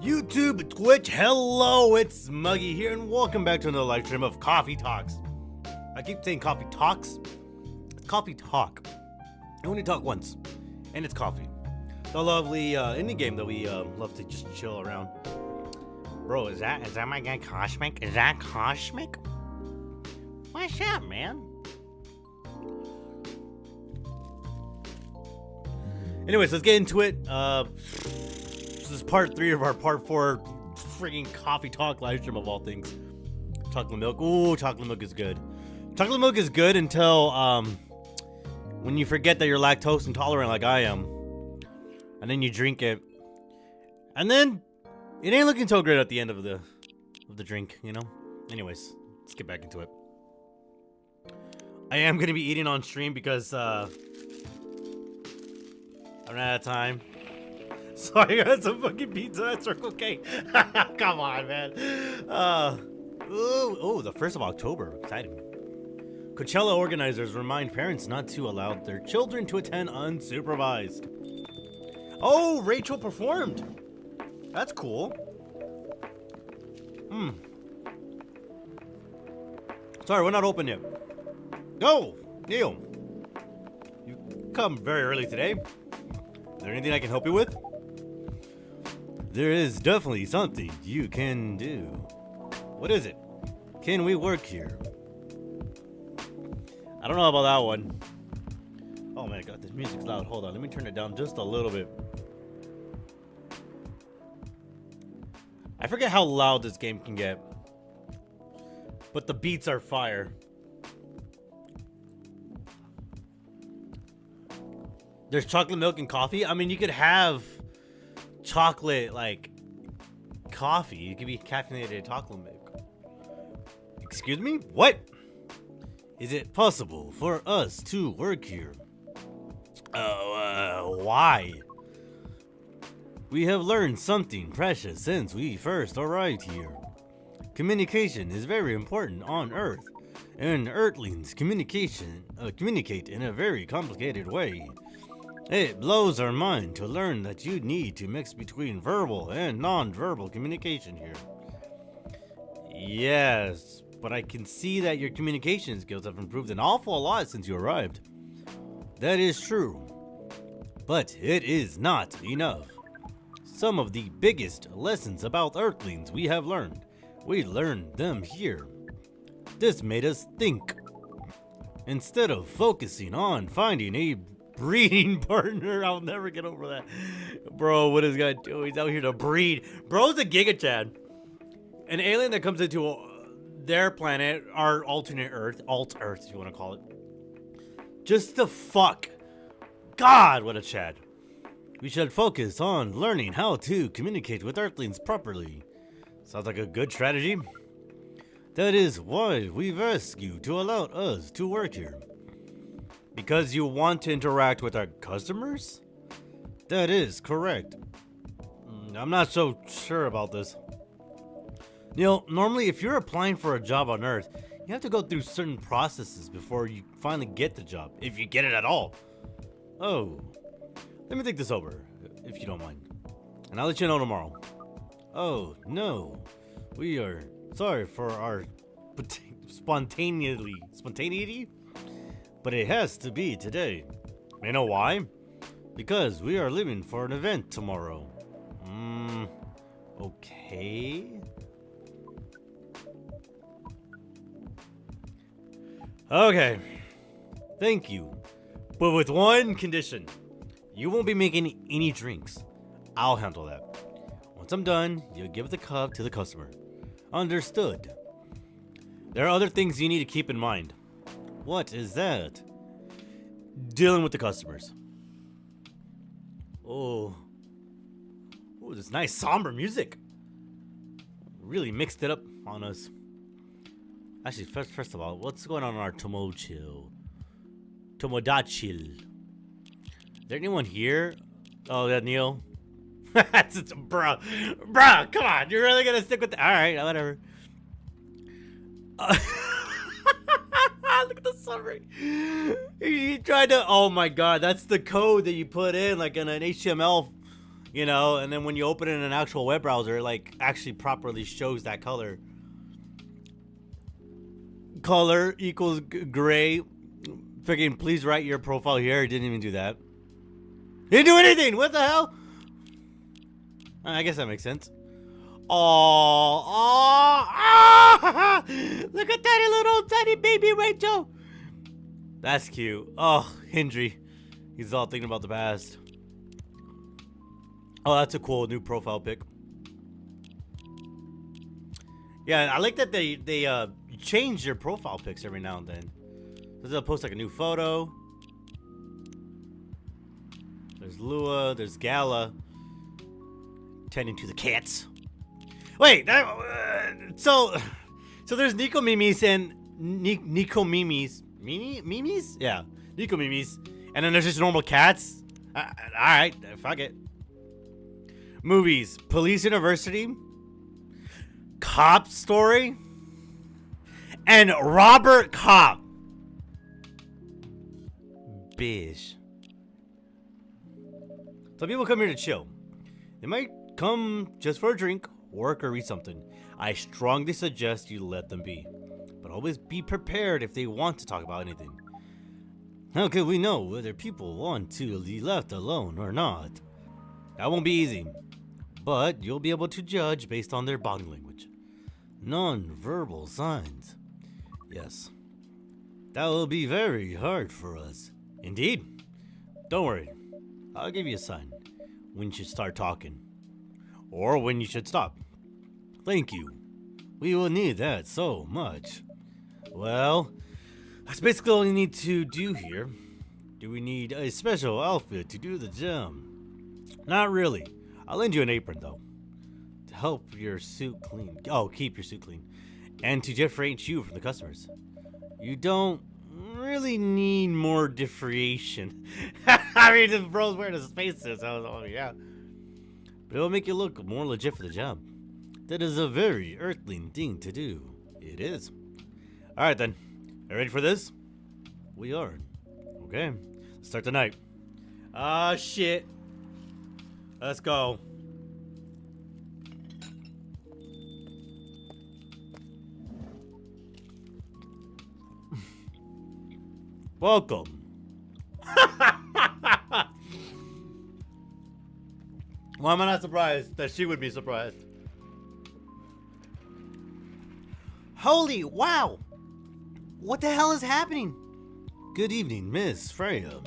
YouTube, Twitch, hello, it's Muggy here, and welcome back to another live stream of Coffee Talks. I keep saying Coffee Talks. It's Coffee Talk. I only talk once, and it's coffee. The lovely indie game that we love to just chill around. Bro, is that my guy Cosmic? Is that Cosmic? What's up, man? Anyways, let's get into it. This is part 3 of our part 4 freaking Coffee Talk live stream of all things. Chocolate milk. Ooh, chocolate milk is good. Chocolate milk is good until when you forget that you're lactose intolerant like I am. And then you drink it. And then it ain't looking so great at the end of the drink, you know? Anyways, let's get back into it. I am gonna be eating on stream because I'm out of time. So I got some fucking pizza at Circle K. Come on, man. Ooh, the 1st of October. Exciting. Coachella organizers remind parents not to allow their children to attend unsupervised. Oh, Rachel performed. That's cool. Sorry, we're not open yet. No, Neil. You come very early today. Is there anything I can help you with? There is definitely something you can do. What is it? Can we work here? I don't know about that one. Oh my god, this music's loud. Hold on, let me turn it down just a little bit. I forget how loud this game can get, but the beats are fire. There's chocolate milk and coffee. I mean, you could have chocolate like coffee. It could be caffeinated chocolate milk. Excuse me? What? Is it possible for us to work here? Why? We have learned something precious since we first arrived here. Communication is very important on Earth, and Earthlings communicate in a very complicated way. It blows our mind to learn that you need to mix between verbal and non-verbal communication here. Yes, but I can see that your communication skills have improved an awful lot since you arrived. That is true, but it is not enough. Some of the biggest lessons about Earthlings we learned them here. This made us think. Instead of focusing on finding a breeding partner, I'll never get over that. Bro, what is this guy doing? He's out here to breed. Bro's a Giga Chad. An alien that comes into their planet, our alternate Earth, alt-Earth if you want to call it. Just to fuck. God, what a Chad. We should focus on learning how to communicate with Earthlings properly. Sounds like a good strategy. That is why we've asked you to allow us to work here. Because you want to interact with our customers? That is correct. I'm not so sure about this. Neil, normally if you're applying for a job on Earth, you have to go through certain processes before you finally get the job, if you get it at all. Oh, let me think this over, if you don't mind. And I'll let you know tomorrow. Oh, no. We are sorry for our spontaneity? But it has to be today. You know why? Because we are leaving for an event tomorrow. Okay. Okay. Thank you. But with one condition. You won't be making any drinks. I'll handle that. Once I'm done, you'll give the cup to the customer. Understood. There are other things you need to keep in mind. What is that? Dealing with the customers. Oh, this nice somber music. Really mixed it up on us. Actually, first of all, what's going on in our Tomodachi? Is there anyone here? Oh, that Neil? Bro, come on. You're really gonna stick with that? All right, whatever. Look at the summary. He tried to. Oh my god, that's the code that you put in, like in an HTML you know, and then when you open it in an actual web browser, it like actually properly shows that color. Color equals gray. Freaking please write your profile here. It didn't even do that. He didn't do anything. What the hell? I guess that makes sense. Oh, look at that little tiny baby Rachel. That's cute. Oh, Hendry. He's all thinking about the past. Oh, that's a cool new profile pic. Yeah, I like that they change their profile pics every now and then. They'll post like a new photo. There's Lua. There's Gala. Tending to the cats. Wait, so there's Nico Mimis and Nico Mimis. Mimis? Yeah, Nico Mimis. And then there's just normal cats. Alright, fuck it. Movies. Police University. Cop Story. And Robert Cop. Bish. Some people come here to chill. They might come just for a drink, work, or read something. I strongly suggest you let them be. But always be prepared if they want to talk about anything. How can we know whether people want to be left alone or not? That won't be easy. But you'll be able to judge based on their body language. Non-verbal signs. Yes. That will be very hard for us. Indeed. Don't worry. I'll give you a sign when you should start talking. Or when you should stop. Thank you. We will need that so much. Well, that's basically all you need to do here. Do we need a special outfit to do the job? Not really. I'll lend you an apron though. To help your suit clean. Oh, keep your suit clean. And to differentiate you from the customers. You don't really need more differentiation. I mean, this bro's wearing a spacesuit, so oh, yeah. But it'll make you look more legit for the job. That is a very earthling thing to do. It is. Alright then. Are you ready for this? We are. Okay. Let's start the night. Ah, shit. Let's go. Welcome. Why am I not surprised that she would be surprised? Holy wow! What the hell is happening? Good evening, Miss Freya.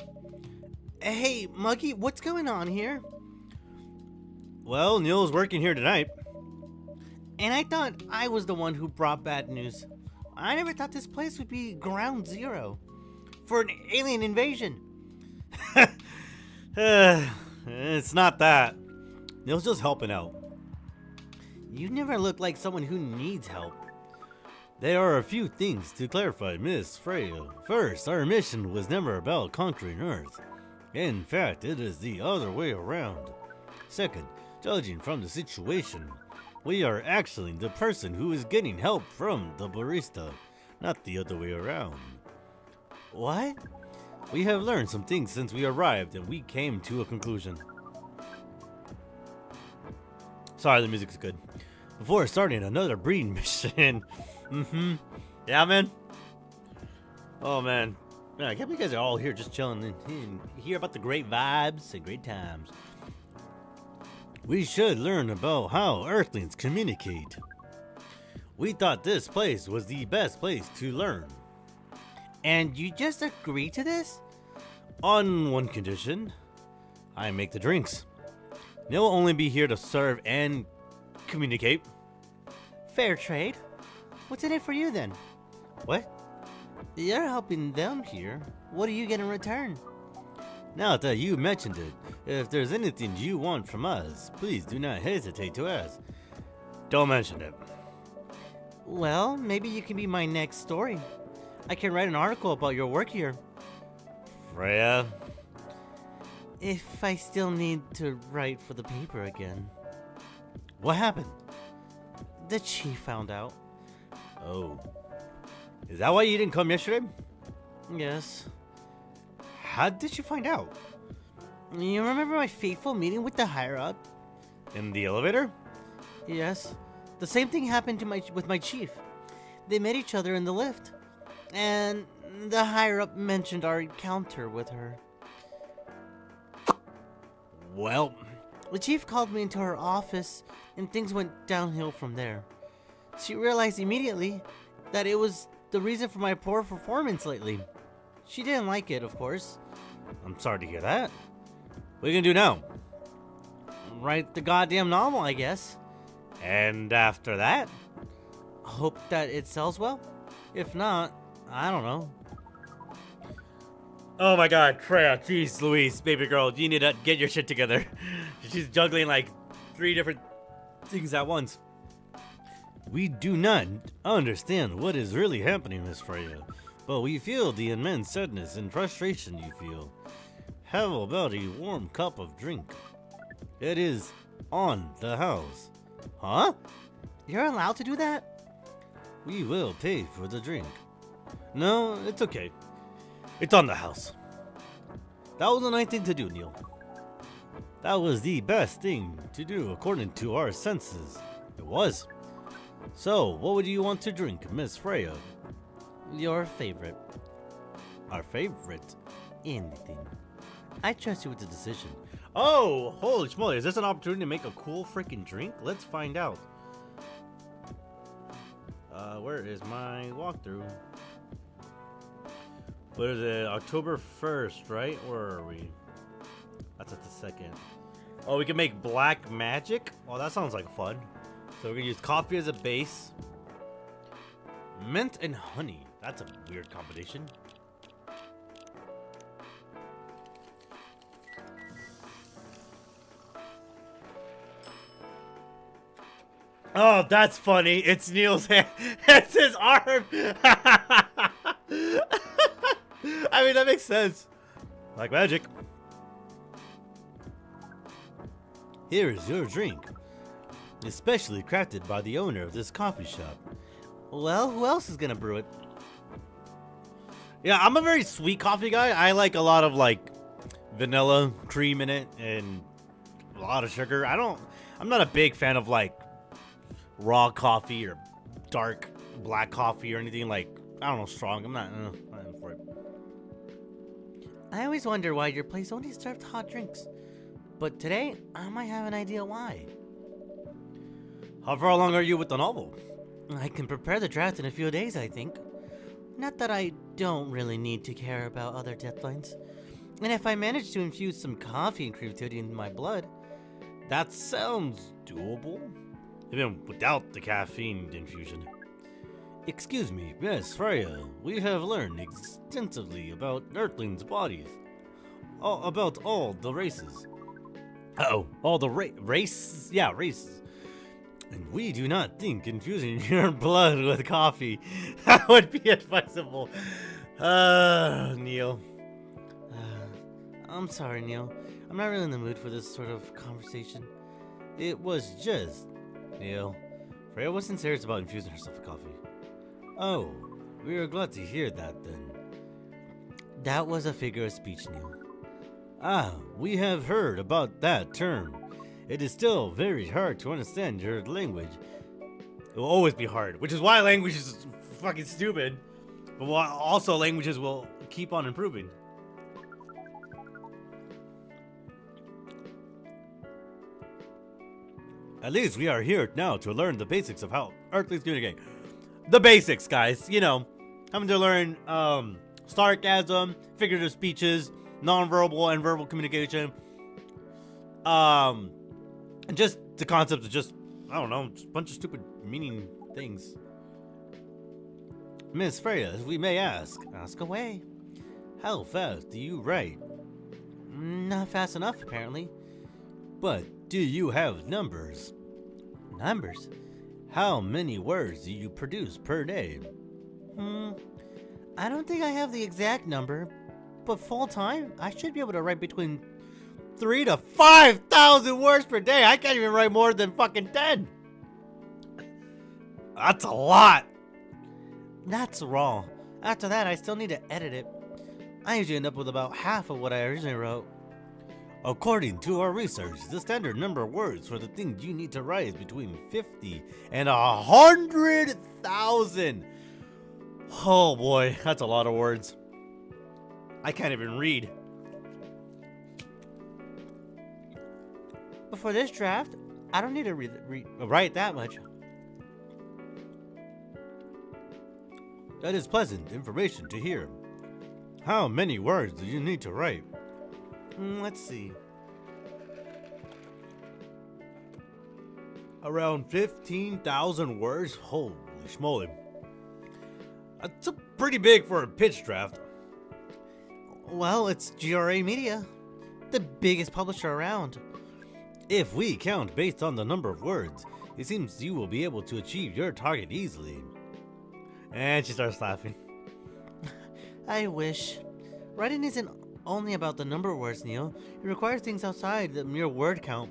Hey, Muggy, what's going on here? Well, Neil's working here tonight. And I thought I was the one who brought bad news. I never thought this place would be ground zero for an alien invasion. It's not that. Neil's just helping out. You never look like someone who needs help. There are a few things to clarify, Miss Freya. First, our mission was never about conquering Earth. In fact, it is the other way around. Second, judging from the situation, we are actually the person who is getting help from the barista, not the other way around. What? We have learned some things since we arrived and we came to a conclusion. Sorry, the music's good. Before starting another breeding mission. Yeah, man. Oh, man. Man, I can't believe you guys are all here just chilling and hear about the great vibes and great times. We should learn about how Earthlings communicate. We thought this place was the best place to learn. And you just agree to this? On one condition. I make the drinks. They'll only be here to serve and communicate. Fair trade. What's in it for you then? What? You're helping them here. What do you get in return? Now that you mentioned it, if there's anything you want from us, please do not hesitate to ask. Don't mention it. Well, maybe you can be my next story. I can write an article about your work here. Freya? If I still need to write for the paper again. What happened? The chief found out. Oh. Is that why you didn't come yesterday? Yes. How did you find out? You remember my fateful meeting with the higher up? In the elevator? Yes. The same thing happened with my chief. They met each other in the lift. And the higher up mentioned our encounter with her. Well, the chief called me into her office and things went downhill from there. She realized immediately that it was the reason for my poor performance lately. She didn't like it, of course. I'm sorry to hear that. What are you gonna do now? Write the goddamn novel, I guess. And after that? Hope that it sells well? If not, I don't know. Oh my god, Freya, jeez Louise, baby girl, you need to get your shit together. She's juggling like 3 different things at once. We do not understand what is really happening, Miss Freya, but we feel the immense sadness and frustration you feel. How about a warm cup of drink? It is on the house. Huh? You're allowed to do that? We will pay for the drink. No, it's okay. It's on the house. That was the nice thing to do, Neil. That was the best thing to do according to our senses. It was. So, what would you want to drink, Miss Freya? Your favorite. Our favorite? Anything. I trust you with the decision. Oh, holy schmoly. Is this an opportunity to make a cool freaking drink? Let's find out. Where is my walkthrough? What is it? October 1st, right? Where are we? That's at the 2nd. Oh, we can make black magic? Oh, that sounds like fun. So we're gonna use coffee as a base. Mint and honey. That's a weird combination. Oh, that's funny. It's Neil's hand. It's his arm. I mean, that makes sense. Like magic. Here is your drink. Especially crafted by the owner of this coffee shop. Well, who else is gonna brew it? Yeah, I'm a very sweet coffee guy. I like a lot of like vanilla cream in it and a lot of sugar. I'm not a big fan of like raw coffee or dark black coffee or anything like, I don't know, strong. I'm not in for it. I always wonder why your place only served hot drinks. But today, I might have an idea why. How far along are you with the novel? I can prepare the draft in a few days, I think. Not that I don't really need to care about other deadlines. And if I manage to infuse some coffee and creativity into my blood, that sounds doable. Even without the caffeine infusion. Excuse me, Miss Freya, we have learned extensively about Earthlings' bodies. About all the races. All the races? Yeah, races. And we do not think infusing your blood with coffee that would be advisable. Neil. I'm sorry, Neil. I'm not really in the mood for this sort of conversation. It was just... Neil, Freya wasn't serious about infusing herself with coffee. Oh, we are glad to hear that then. That was a figure of speech, Neil. Ah, we have heard about that term. It is still very hard to understand your language. It will always be hard, which is why language is fucking stupid. But why also languages will keep on improving. At least we are here now to learn the basics of how Earthlings communicate. The basics, guys. You know, having to learn sarcasm, figurative speeches, nonverbal and verbal communication. And just the concept of just, I don't know, just a bunch of stupid meaning things. Miss Freya, if we may ask away. How fast do you write? Not fast enough, apparently. But do you have numbers? Numbers? How many words do you produce per day? I don't think I have the exact number, but full time, I should be able to write between 3,000 to 5,000 words per day. I can't even write more than fucking 10. That's a lot. That's raw. After that, I still need to edit it. I usually end up with about half of what I originally wrote. According to our research, the standard number of words for the things you need to write is between 50 and 100,000. Oh boy, that's a lot of words. I can't even read. But for this draft, I don't need to write that much. That is pleasant information to hear. How many words do you need to write? Let's see. Around 15,000 words? Holy schmoly. That's pretty big for a pitch draft. Well, it's GRA Media, the biggest publisher around. If we count based on the number of words, it seems you will be able to achieve your target easily. And she starts laughing. I wish. Writing isn't only about the number of words, Neil. It requires things outside the mere word count.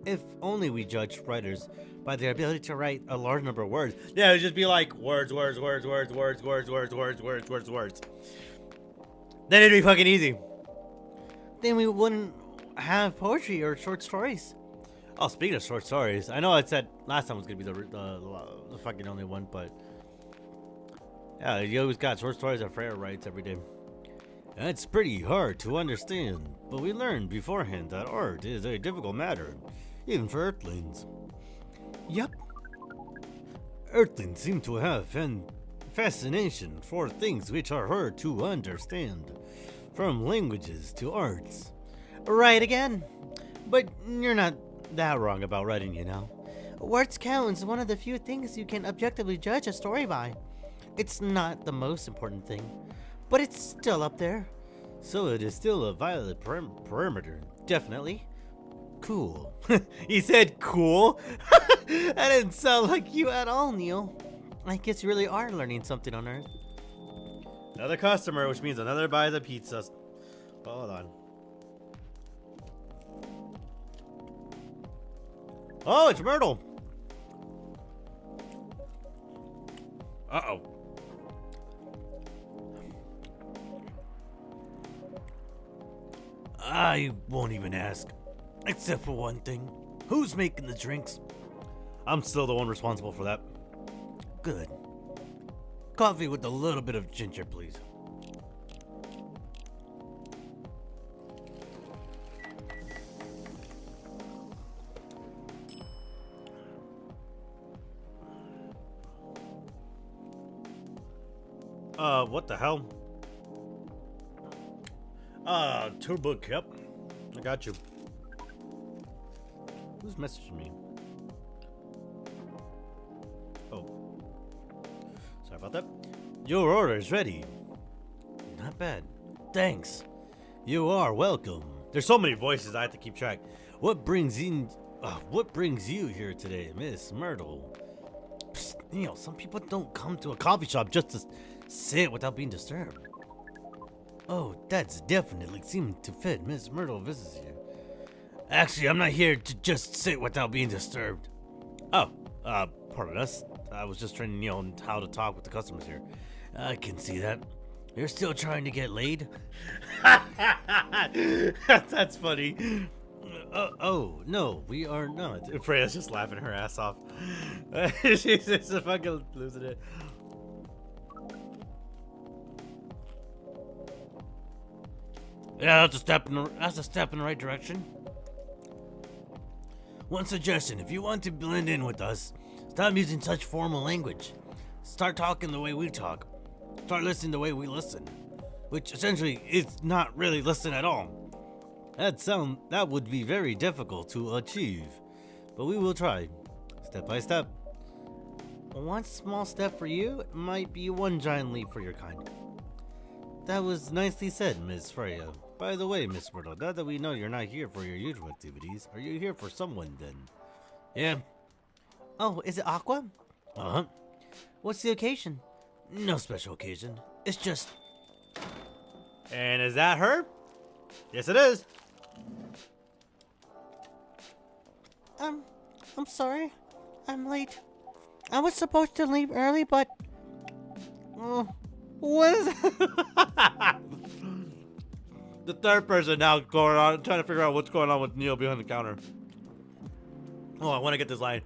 If only we judged writers by their ability to write a large number of words. Yeah, it'd just be like words. Then it'd be fucking easy. Then we wouldn't have poetry or short stories. Oh, speaking of short stories, I know I said last time was gonna be the fucking only one, but yeah, you always got short stories that Freya writes every day. It's pretty hard to understand, but we learned beforehand that art is a difficult matter, even for Earthlings. Yep. Earthlings seem to have an fascination for things which are hard to understand, from languages to arts. Right again. But you're not that wrong about writing, you know. Words count is one of the few things you can objectively judge a story by. It's not the most important thing, but it's still up there. So it is still a valid parameter. Definitely. Cool. He said cool? That didn't sound like you at all, Neil. I guess you really are learning something on Earth. Another customer, which means another buy the pizza. Hold on. Oh, it's Myrtle. Uh-oh. I won't even ask. Except for one thing. Who's making the drinks? I'm still the one responsible for that. Good. Coffee with a little bit of ginger, please. What the hell? Turbo Cap. I got you. Who's messaging me? Oh. Sorry about that. Your order is ready. Not bad. Thanks. You are welcome. There's so many voices I have to keep track. What brings you here today, Miss Myrtle? Psst, you know, some people don't come to a coffee shop just to sit without being disturbed. Oh, that's definitely seemed to fit. Miss Myrtle visits here. Actually, I'm not here to just sit without being disturbed. Oh, pardon us. I was just training you on how to talk with the customers here. I can see that. You're still trying to get laid? That's funny. Oh, no, we are not. Freya's just laughing her ass off. She's just fucking losing it. Yeah, that's a step in the right direction. One suggestion, if you want to blend in with us, stop using such formal language. Start talking the way we talk. Start listening the way we listen. Which essentially is not really listen at all. That would be very difficult to achieve. But we will try, step by step. One small step for you might be one giant leap for your kind. That was nicely said, Miss Freya. By the way, Miss Myrtle, now that we know you're not here for your usual activities, are you here for someone then? Yeah. Oh, is it Aqua? Uh-huh. What's the occasion? No special occasion. It's just... And is that her? Yes, it is. I'm sorry. I'm late. I was supposed to leave early, but... what is the third person now going on, trying to figure out what's going on with Neil behind the counter. Oh, I want to get this line.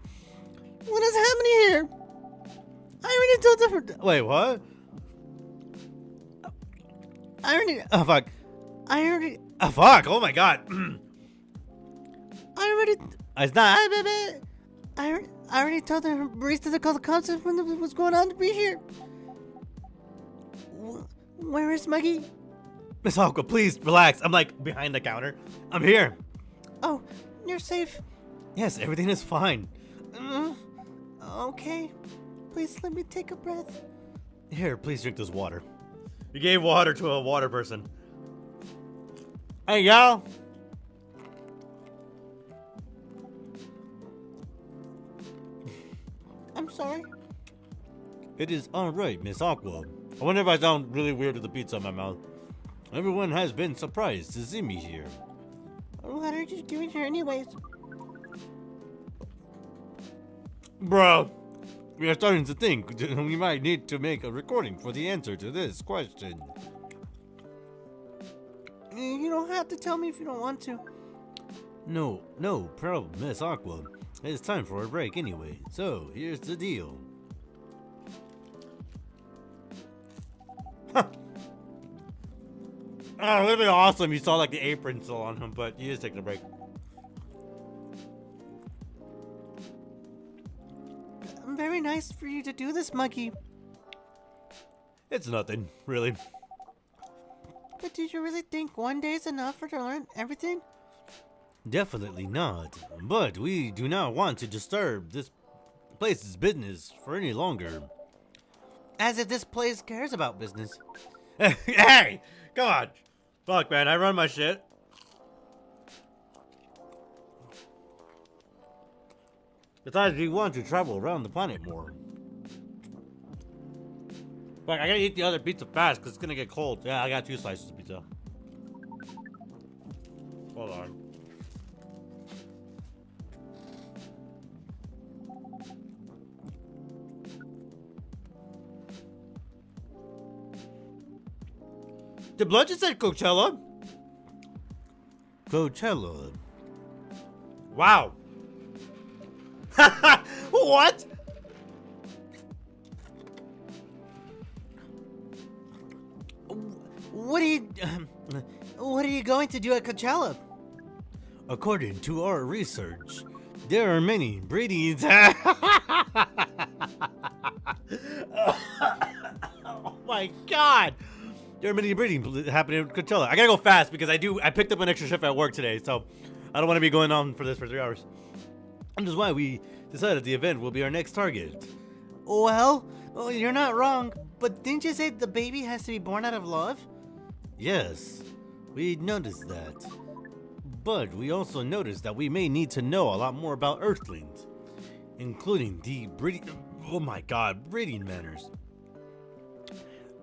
What is happening here? I already told the. Wait, what? I already. Oh, fuck. I already. Oh, fuck. Oh, my God. I already. It's not. I already told the barista to call the cops when what's going on to be here. Where is Muggy? Miss Aqua, please relax. I'm like behind the counter. I'm here. Oh, you're safe. Yes, everything is fine. Okay. Please let me take a breath. Here, please drink this water. You gave water to a water person. Hey, y'all. I'm sorry. It is alright, Miss Aqua. I wonder if I sound really weird with the pizza in my mouth. Everyone has been surprised to see me here. What are you doing here anyways? Bro, we are starting to think we might need to make a recording for the answer to this question. You don't have to tell me if you don't want to. No problem, Miss Aqua. It's time for a break anyway, so here's the deal. Oh, it would be awesome. You saw like the apron still on him, but he is taking a break. Very nice for you to do this, Muggy. It's nothing, really. But do you really think one day is enough to learn everything? Definitely not. But we do not want to disturb this place's business for any longer. As if this place cares about business. Hey! Come on! Fuck, man, I run my shit. Besides, we want to travel around the planet more. Fuck, I gotta eat the other pizza fast because it's gonna get cold. Yeah, I got 2 slices of pizza. Hold on. The blood just said Coachella. Coachella. Wow. What? What are you going to do at Coachella? According to our research, there are many breedings. Oh my God. There are many breeding happening in Coachella. I gotta go fast because I picked up an extra shift at work today, so I don't want to be going on for this for 3 hours. And that's why we decided the event will be our next target. Well, you're not wrong, but didn't you say the baby has to be born out of love? Yes, we noticed that. But we also noticed that we may need to know a lot more about Earthlings, including the breeding manners.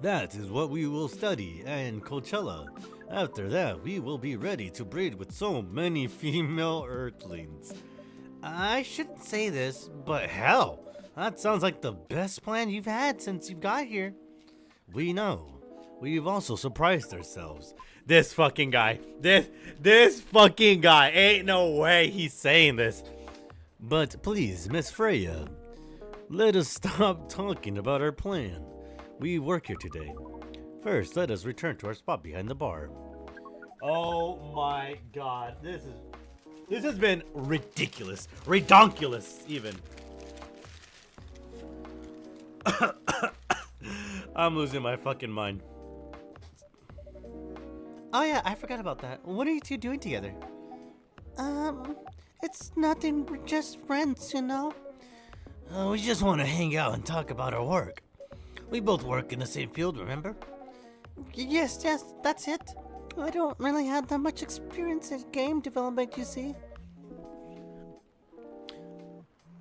That is what we will study in Coachella. After that, we will be ready to breed with so many female Earthlings. I shouldn't say this, but hell, that sounds like the best plan you've had since you've got here. We know. We've also surprised ourselves. This fucking guy. This fucking guy. Ain't no way he's saying this. But please, Miss Freya, let us stop talking about our plan. We work here today. First, let us return to our spot behind the bar. Oh my God. This has been ridiculous. Redonkulous, even. I'm losing my fucking mind. Oh yeah, I forgot about that. What are you two doing together? It's nothing. We're just friends, you know? We just want to hang out and talk about our work. We both work in the same field, remember? Yes, that's it. I don't really have that much experience in game development, you see.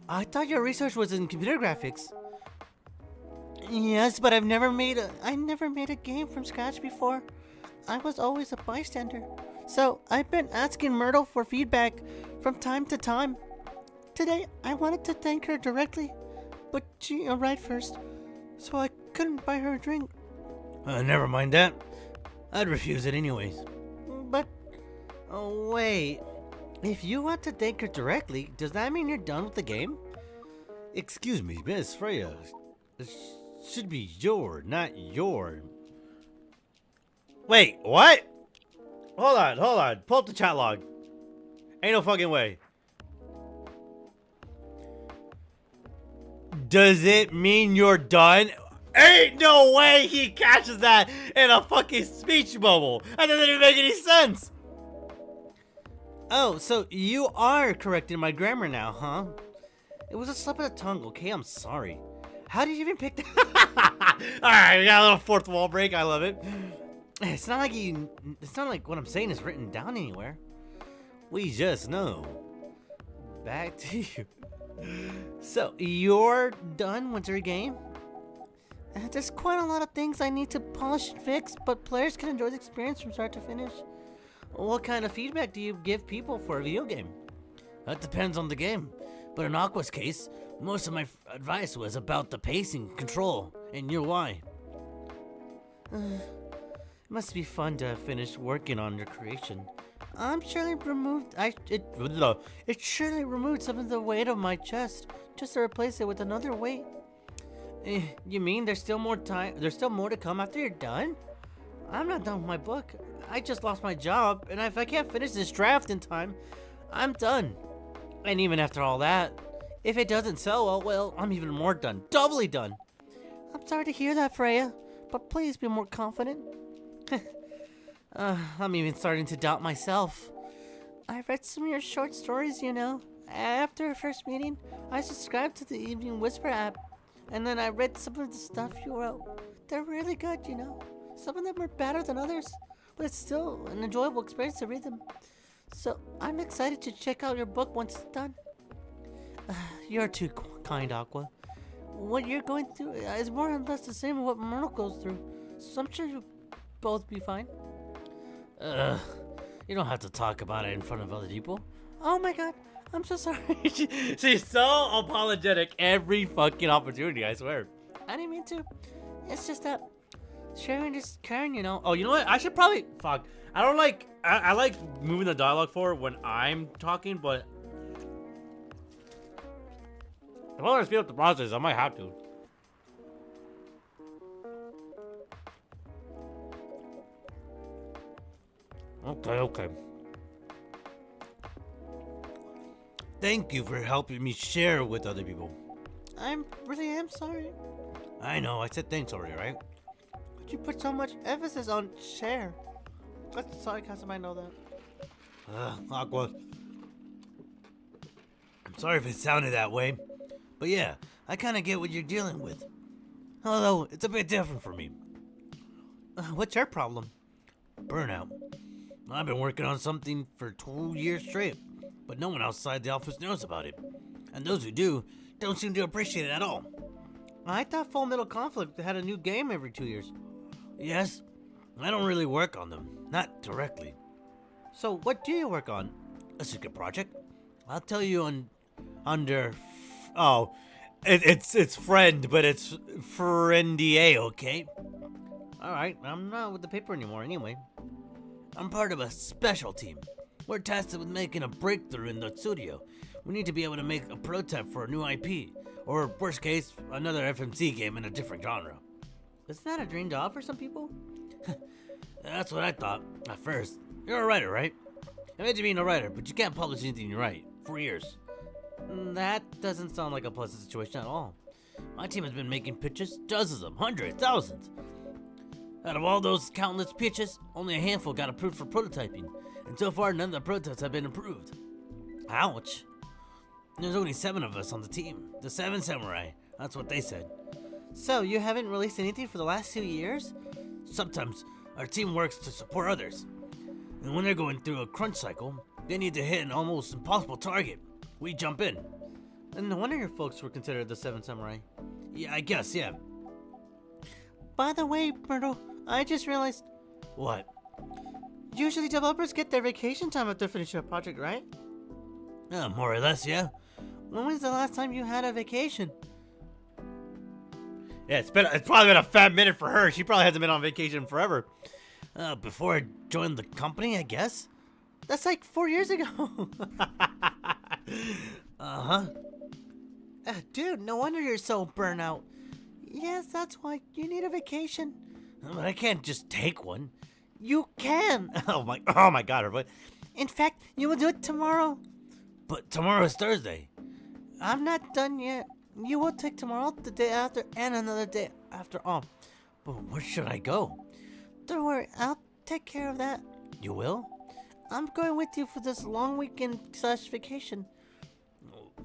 I thought your research was in computer graphics. Yes, but I never made a game from scratch before. I was always a bystander. So I've been asking Myrtle for feedback from time to time. Today, I wanted to thank her directly, but she arrived first, so I couldn't buy her a drink. Never mind that. I'd refuse it anyways. But, oh, wait. If you want to thank her directly, does that mean you're done with the game? Excuse me, Miss Freya. It should be your, not your. Wait, what? Hold on. Pull up the chat log. Ain't no fucking way. Does it mean you're done? Ain't no way he catches that in a fucking speech bubble. That doesn't even make any sense. Oh, so you are correcting my grammar now, huh? It was a slip of the tongue, okay? I'm sorry. How did you even pick that? Alright, we got a little fourth wall break. I love it. It's not like what I'm saying is written down anywhere. We just know. Back to you. So, you're done with your game? There's quite a lot of things I need to polish and fix, but players can enjoy the experience from start to finish. What kind of feedback do you give people for a video game? That depends on the game. But in Aqua's case, most of my advice was about the pacing, control, and UI. It must be fun to finish working on your creation. It surely removed some of the weight of my chest just to replace it with another weight. You mean there's still more time? There's still more to come after you're done? I'm not done with my book. I just lost my job, and if I can't finish this draft in time, I'm done. And even after all that, if it doesn't sell well, I'm even more done. Doubly done. I'm sorry to hear that, Freya, but please be more confident. I'm even starting to doubt myself. I read some of your short stories, you know. After our first meeting, I subscribed to the Evening Whisper app, and then I read some of the stuff you wrote. They're really good, you know. Some of them are better than others, but it's still an enjoyable experience to read them. So I'm excited to check out your book once it's done. You're too kind, Aqua. What you're going through is more or less the same as what Myrtle goes through, so I'm sure you'll both be fine. You don't have to talk about it in front of other people. Oh my god, I'm so sorry. She's so apologetic every fucking opportunity, I swear. I didn't mean to. It's just that sharing is caring, you know. Oh, you know what? I should probably... Fuck. I don't like... I like moving the dialogue forward when I'm talking, but... If I want to speed up the process, I might have to. Okay. Thank you for helping me share with other people. I really am sorry. I know, I said thanks already, right? But you put so much emphasis on share. That's sarcasm, I know that. Aqua. I'm sorry if it sounded that way. But yeah, I kind of get what you're dealing with. Although, it's a bit different for me. What's your problem? Burnout. I've been working on something for 2 years straight, but no one outside the office knows about it. And those who do, don't seem to appreciate it at all. I thought Full Metal Conflict had a new game every 2 years. Yes, I don't really work on them. Not directly. So what do you work on? A secret project. I'll tell you under... Oh, it's friend, but it's friendier, okay? Alright, I'm not with the paper anymore anyway. I'm part of a special team. We're tasked with making a breakthrough in the studio. We need to be able to make a prototype for a new IP, or worst case, another FMC game in a different genre. Isn't that a dream job for some people? That's what I thought, at first. You're a writer, right? Imagine being a writer, but you can't publish anything you write, for years. That doesn't sound like a pleasant situation at all. My team has been making pitches, dozens of them, hundreds, thousands. Out of all those countless pitches, only a handful got approved for prototyping, and so far none of the prototypes have been approved. Ouch. There's only 7 of us on the team. The 7 samurai. That's what they said. So, you haven't released anything for the last 2 years? Sometimes, our team works to support others. And when they're going through a crunch cycle, they need to hit an almost impossible target. We jump in. And no wonder your folks were considered the 7 samurai. Yeah, I guess, yeah. By the way, Myrtle, I just realized... What? Usually developers get their vacation time after finishing a project, right? More or less, yeah. When was the last time you had a vacation? Yeah, it's probably been a fat minute for her. She probably hasn't been on vacation forever. Before I joined the company, I guess? That's like 4 years ago. Uh-huh. Dude, no wonder you're so burnt out. Yes, that's why you need a vacation. But I can't just take one. You can. Oh my god, everybody. In fact, you will do it tomorrow. But tomorrow is Thursday. I'm not done yet. You will take tomorrow, the day after, and another day after all. But where should I go? Don't worry, I'll take care of that. You will? I'm going with you for this long weekend / vacation.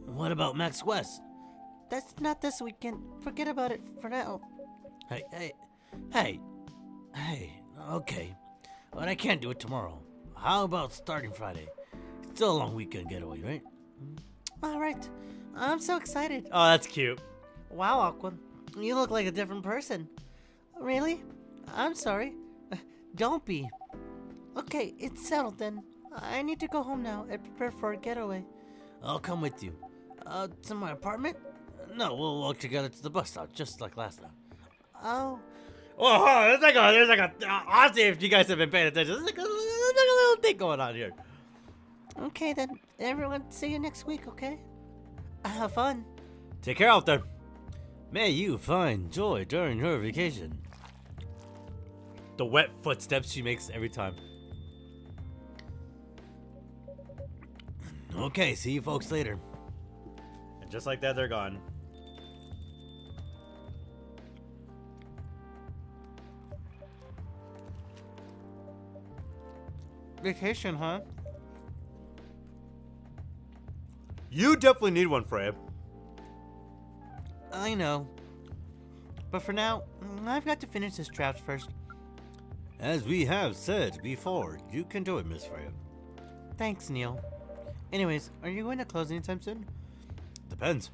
What about Max West? That's not this weekend. Forget about it for now. Hey. Okay. But I can't do it tomorrow. How about starting Friday? Still a long weekend getaway, right? All right. I'm so excited. Oh, that's cute. Wow, Aqua. You look like a different person. Really? I'm sorry. Don't be. Okay, it's settled then. I need to go home now and prepare for a getaway. I'll come with you. To my apartment? No, we'll walk together to the bus stop, just like last time. Oh. Oh, there's like a. I'll see if you guys have been paying attention. There's like a little thing going on here. Okay then. Everyone, see you next week, okay? Have fun. Take care out there. May you find joy during your vacation. The wet footsteps she makes every time. Okay, see you folks later. And just like that, they're gone. Vacation, huh? You definitely need one, Freya. I know. But for now, I've got to finish this draft first. As we have said before, you can do it, Miss Freya. Thanks, Neil. Anyways, are you going to close anytime soon? Depends.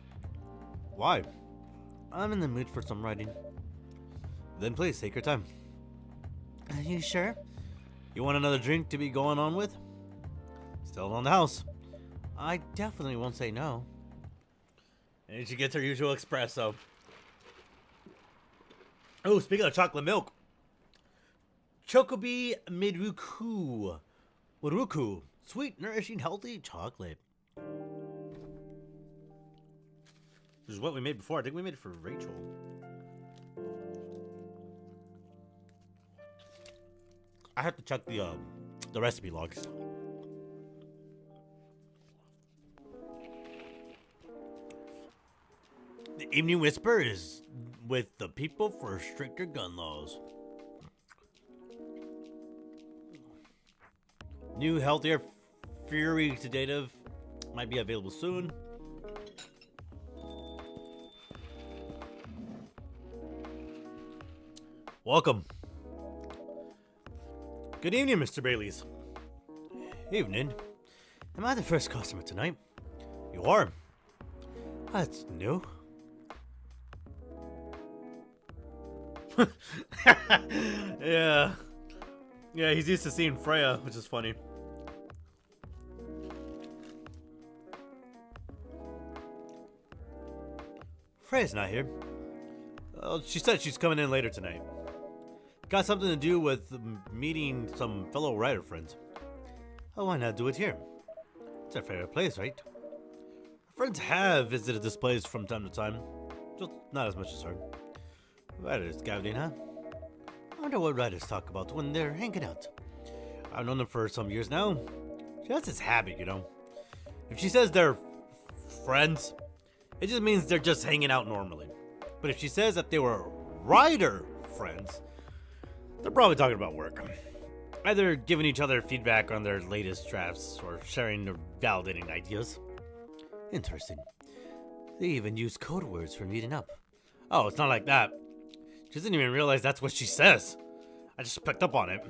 Why? I'm in the mood for some writing. Then please take your time. Are you sure? You want another drink to be going on with? Still on the house. I definitely won't say no. And she gets her usual espresso. Oh, speaking of chocolate milk. Chocobi Miruku. Muruku. Sweet, nourishing, healthy chocolate. This is what we made before. I think we made it for Rachel. I have to check the recipe logs. The Evening Whisper is with the people for stricter gun laws. New, healthier Fury sedative might be available soon. Welcome. Good evening, Mr. Bailey's. Evening. Am I the first customer tonight? You are. That's new. Yeah. Yeah, he's used to seeing Freya, which is funny. Freya's not here. She said she's coming in later tonight. Got something to do with meeting some fellow writer friends. Oh, why not do it here? It's our favorite place, right? Friends have visited this place from time to time, just not as much as her. Writers gathering, huh? I wonder what writers talk about when they're hanging out. I've known them for some years now. She has this habit, you know. If she says they're friends, it just means they're just hanging out normally. But if she says that they were writer friends, they're probably talking about work. Either giving each other feedback on their latest drafts or sharing or validating ideas. Interesting. They even use code words for meeting up. Oh, it's not like that. She doesn't even realize that's what she says. I just picked up on it.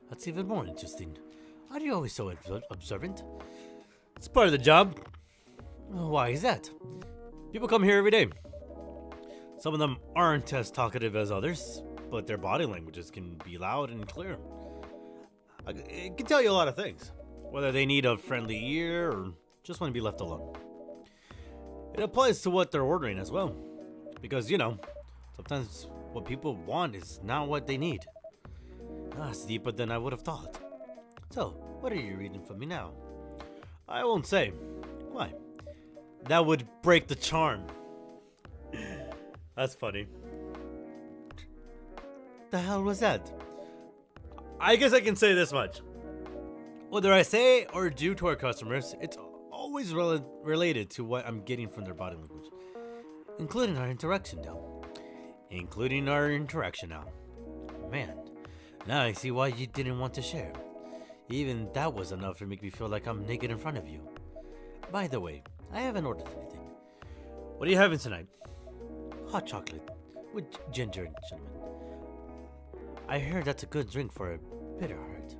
That's even more interesting. Why are you always so observant? It's part of the job. Why is that? People come here every day. Some of them aren't as talkative as others, but their body languages can be loud and clear. It can tell you a lot of things, whether they need a friendly ear or just want to be left alone. It applies to what they're ordering as well, because, you know, sometimes what people want is not what they need. It's deeper than I would have thought. So, what are you reading for me now? I won't say. Why? That would break the charm. That's funny. The hell was that? I guess I can say this much. Whether I say or do to our customers, it's always related to what I'm getting from their body language. Including our interaction now. Man, now I see why you didn't want to share. Even that was enough to make me feel like I'm naked in front of you. By the way, I haven't ordered anything. What are you having tonight? Hot chocolate with ginger and cinnamon. I heard that's a good drink for a bitter heart.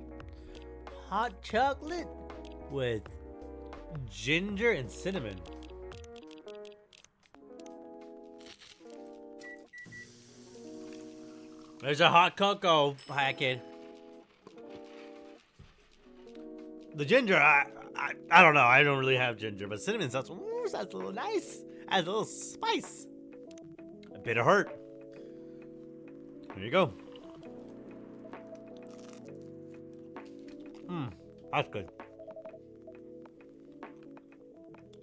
Hot chocolate with ginger and cinnamon. There's a hot cocoa packet. The ginger, I don't know. I don't really have ginger, but cinnamon sounds a little nice. Adds a little spice. A bit of hurt. There you go. That's good.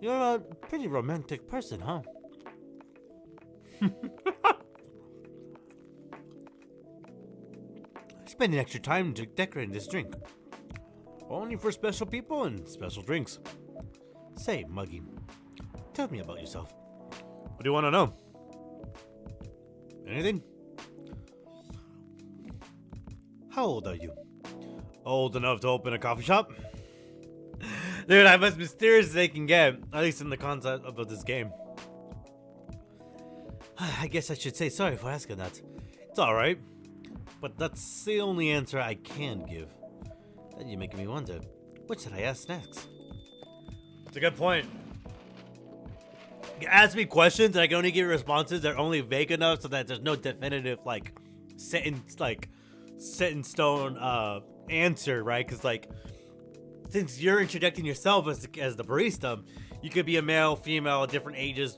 You're a pretty romantic person, huh? Spending extra time decorating this drink. Only for special people and special drinks. Say, Muggy, tell me about yourself. What do you want to know? Anything? How old are you? Old enough to open a coffee shop? Dude, I'm as mysterious as they can get, at least in the concept of this game. I guess I should say sorry for asking that. It's alright. But that's the only answer I can give. Then you're making me wonder, what should I ask next? That's a good point. You ask me questions and I can only give you responses that are only vague enough so that there's no definitive, set in stone answer, right? Because, since you're interjecting yourself as the barista, you could be a male, female, different ages,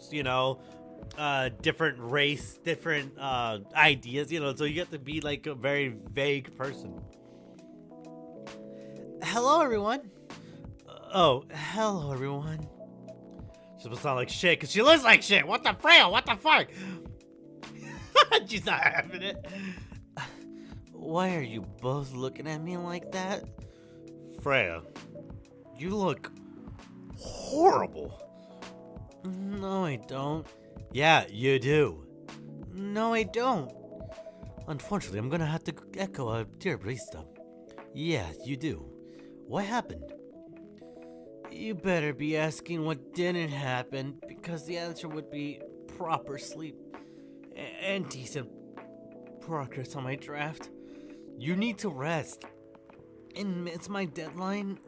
different race, different ideas, so you get to be like a very vague person. Hello, everyone. Hello, everyone. She's supposed to sound like shit because she looks like shit. What the frail? What the fuck? She's not having it. Why are you both looking at me like that? Freya, you look horrible. No, I don't. Yeah, you do. No, I don't. Unfortunately, I'm gonna have to echo a dear barista. Yeah, you do. What happened? You better be asking what didn't happen, because the answer would be proper sleep and decent progress on my draft. You need to rest. And it's my deadline?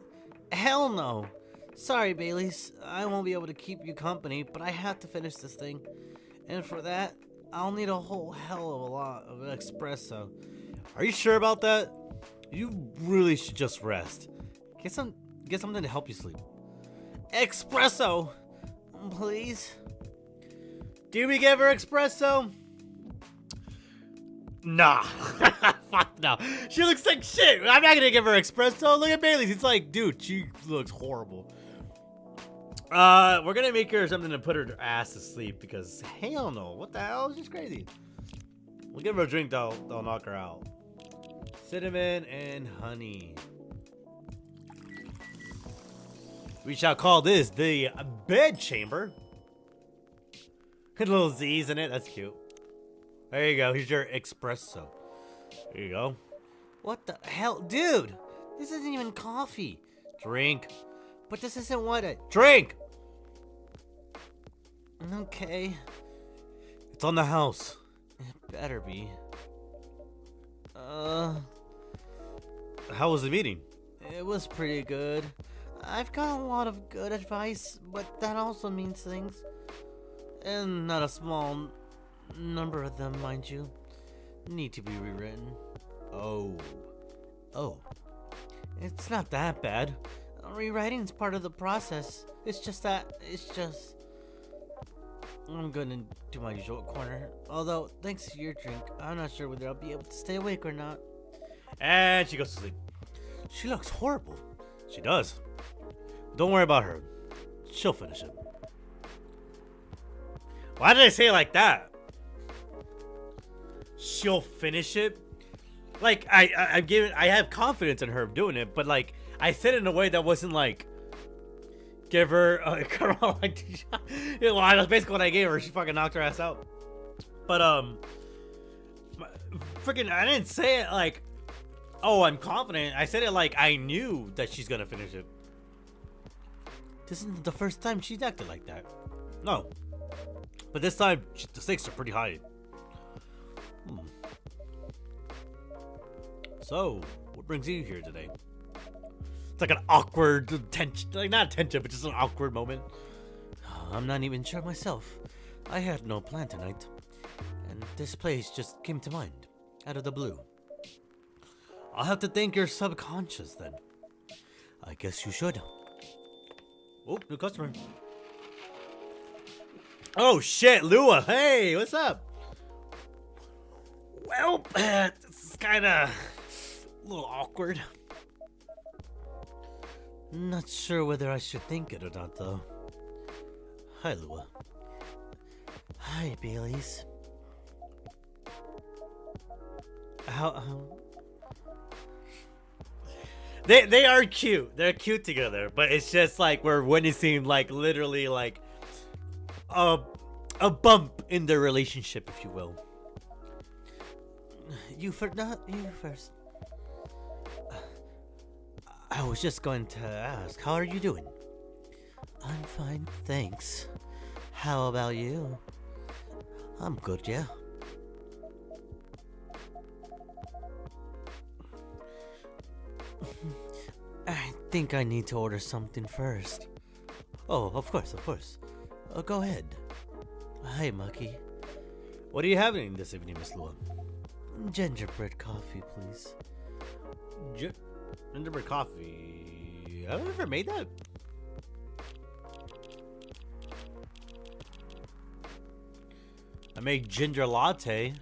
Hell no. Sorry, Baileys. I won't be able to keep you company, but I have to finish this thing. And for that, I'll need a whole hell of a lot of espresso. Are you sure about that? You really should just rest. Get something to help you sleep. Espresso! Please? Do we give her espresso? Nah. Fuck no. She looks like shit. I'm not gonna give her espresso. Look at Bailey's. It's like, dude, she looks horrible. We're gonna make her something to put her ass to sleep because hell no. What the hell? She's crazy. We'll give her a drink that'll knock her out. Cinnamon and honey. We shall call this the bed chamber. Good little Z's in it. That's cute. There you go. Here's your espresso. There you go. What the hell? Dude, this isn't even coffee. Drink. But this isn't what it... Drink! Okay. It's on the house. It better be. How was the meeting? It was pretty good. I've got a lot of good advice, but that also means things. And not a small number of them, mind you, need to be rewritten. Oh. It's not that bad. Rewriting's part of the process. It's just I'm gonna do my usual corner. Although, thanks to your drink, I'm not sure whether I'll be able to stay awake or not. And she goes to sleep. She looks horrible. She does. Don't worry about her. She'll finish it. Why did I say it like that? She'll finish it? Like, I have confidence in her doing it, but like, I said it in a way that wasn't like, give her like, well, that's basically what I gave her. She fucking knocked her ass out. But freaking, I didn't say it like, oh, I'm confident. I said it like I knew that she's gonna finish it. This isn't the first time she's acted like that. No, but this time the stakes are pretty high. So, what brings you here today? It's like an awkward tension, like not tension, but just an awkward moment. I'm not even sure myself. I had no plan tonight, and this place just came to mind, out of the blue. I'll have to thank your subconscious then. I guess you should. Oh, new customer. Oh shit, Lua. Hey, what's up? Well, this is kind of a little awkward. Not sure whether I should think it or not, though. Hi, Lua. Hi, Baileys. How? They are cute. They're cute together, but it's just like we're witnessing like literally like a bump in their relationship, if you will. You first. I was just going to ask, how are you doing? I'm fine, thanks. How about you? I'm good, yeah. I think I need to order something first. Oh, of course. Go ahead. Hi, Muggy. What are you having this evening, Miss Lua? Gingerbread coffee, please. Gingerbread coffee. Have I ever made that? I made ginger latte.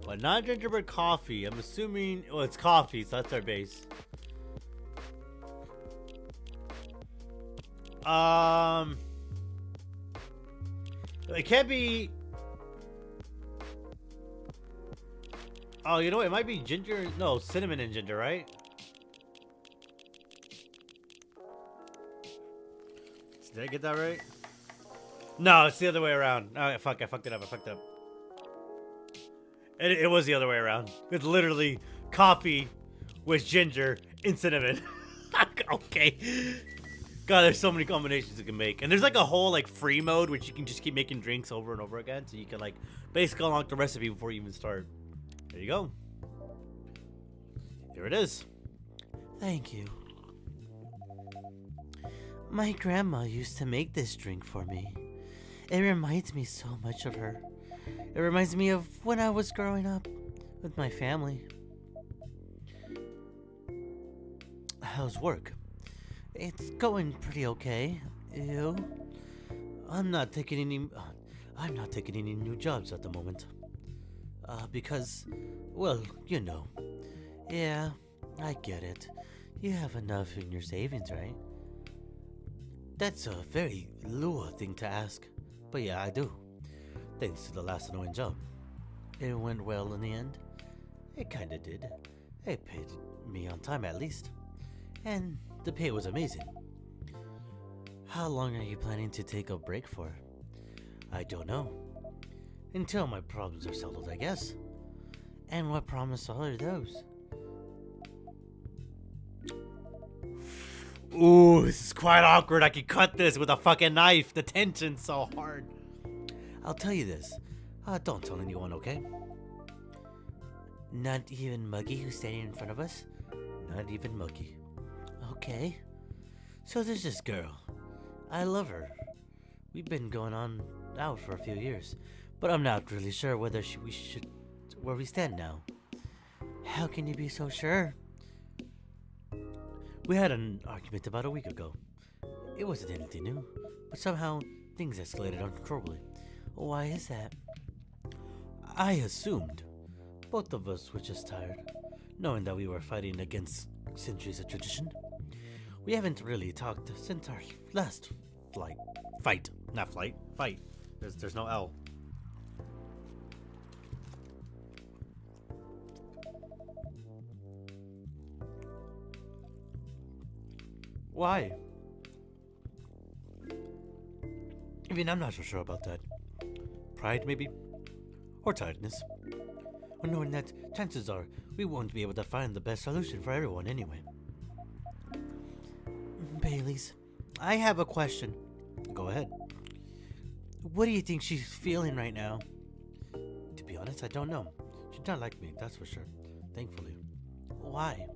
But not gingerbread coffee. I'm assuming, well, it's coffee, so that's our base. It can't be. Oh, you know what? It might be ginger. No, cinnamon and ginger, right? Did I get that right? No, it's the other way around. Oh, fuck, I fucked it up. It was the other way around. It's literally coffee with ginger and cinnamon. Okay. God, there's so many combinations you can make. And there's like a whole like free mode, which you can just keep making drinks over and over again. So you can like basically unlock the recipe before you even start. There you go. Here it is. Thank you. My grandma used to make this drink for me. It reminds me so much of her. It reminds me of when I was growing up with my family. How's work? It's going pretty okay. You? I'm not taking any new jobs at the moment. Because, well, you know. Yeah, I get it. You have enough in your savings, right? That's a very Lua thing to ask. But yeah, I do. Thanks to the last annoying job. It went well in the end. It kinda did. It paid me on time at least. And the pay was amazing. How long are you planning to take a break for? I don't know. Until my problems are settled, I guess. And what promise are those? Ooh, this is quite awkward. I could cut this with a fucking knife. The tension's so hard. I'll tell you this. Don't tell anyone, okay? Not even Muggy, who's standing in front of us? Not even Muggy. Okay. So there's this girl. I love her. We've been going on out for a few years, but I'm not really sure whether we should where we stand now. How can you be so sure? We had an argument about a week ago. It wasn't anything new, but somehow things escalated uncontrollably. Why is that? I assumed, Both of us were just tired, knowing that we were fighting against centuries of tradition. We haven't really talked since our last fight. Not flight, fight. There's no L. Why? I mean, I'm not so sure about that. Pride, maybe? Or tiredness. Or knowing that chances are we won't be able to find the best solution for everyone anyway. Baileys, I have a question. Go ahead. What do you think she's feeling right now? To be honest, I don't know. She's not like me, that's for sure. Thankfully. Why?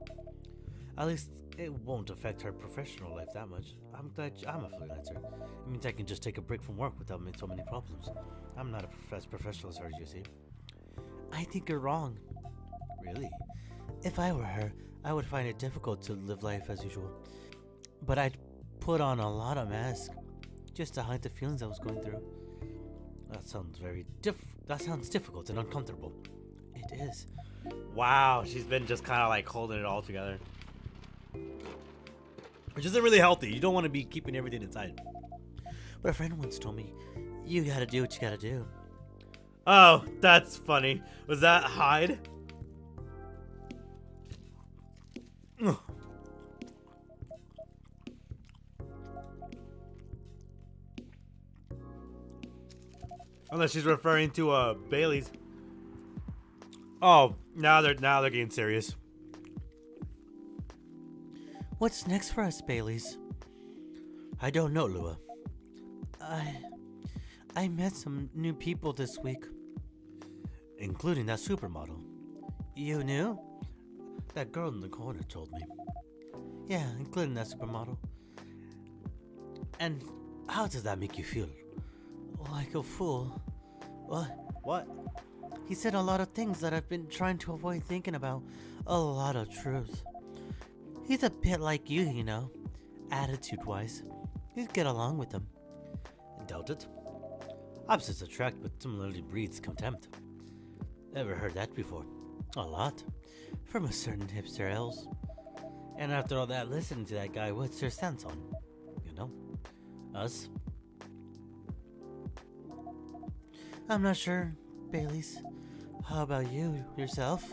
At least it won't affect her professional life that much. I'm glad I'm a freelancer. It means I can just take a break from work without so many problems. I'm not as professional as her, you see. I think you're wrong. Really? If I were her, I would find it difficult to live life as usual. But I'd put on a lot of masks just to hide the feelings I was going through. That sounds that sounds difficult and uncomfortable. It is. Wow, she's been just kind of like holding it all together. Which isn't really healthy. You don't want to be keeping everything inside. But a friend once told me, you gotta do what you gotta do. Oh, that's funny. Was that Hyde? Unless she's referring to Bailey's. Oh, now they're getting serious. What's next for us, Baileys? I don't know, Lua. I met some new people this week. Including that supermodel. You knew? That girl in the corner told me. Yeah, including that supermodel. And how does that make you feel? Like a fool. What? He said a lot of things that I've been trying to avoid thinking about. A lot of truth. He's a bit like you, you know. Attitude-wise. You'd get along with him. Doubt it. Opposites attract, but similarly breeds contempt. Ever heard that before? A lot. From a certain hipster elves. And after all that, listening to that guy, what's your stance on? You know? Us? I'm not sure, Baileys. How about you, yourself?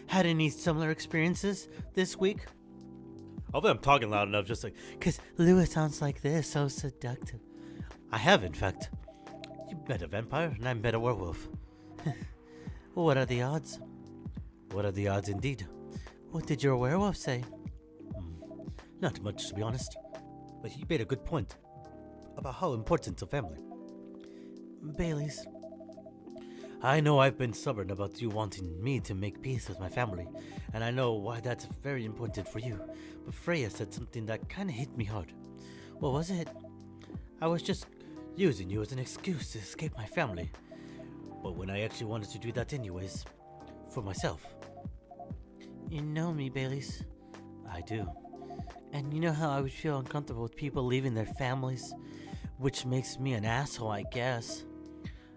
Had any similar experiences this week? Hopefully I'm talking loud enough, just like... Cause Lewis sounds like this, so seductive. I have, in fact. You met a vampire, and I met a werewolf. What are the odds? What are the odds, indeed? What did your werewolf say? Not much, to be honest. But he made a good point about how important a family. Baileys. I know I've been stubborn about you wanting me to make peace with my family, and I know why that's very important for you. But Freya said something that kind of hit me hard. What was it? I was just using you as an excuse to escape my family. But when I actually wanted to do that anyways, for myself. You know me, Baileys. I do. And you know how I would feel uncomfortable with people leaving their families, which makes me an asshole, I guess.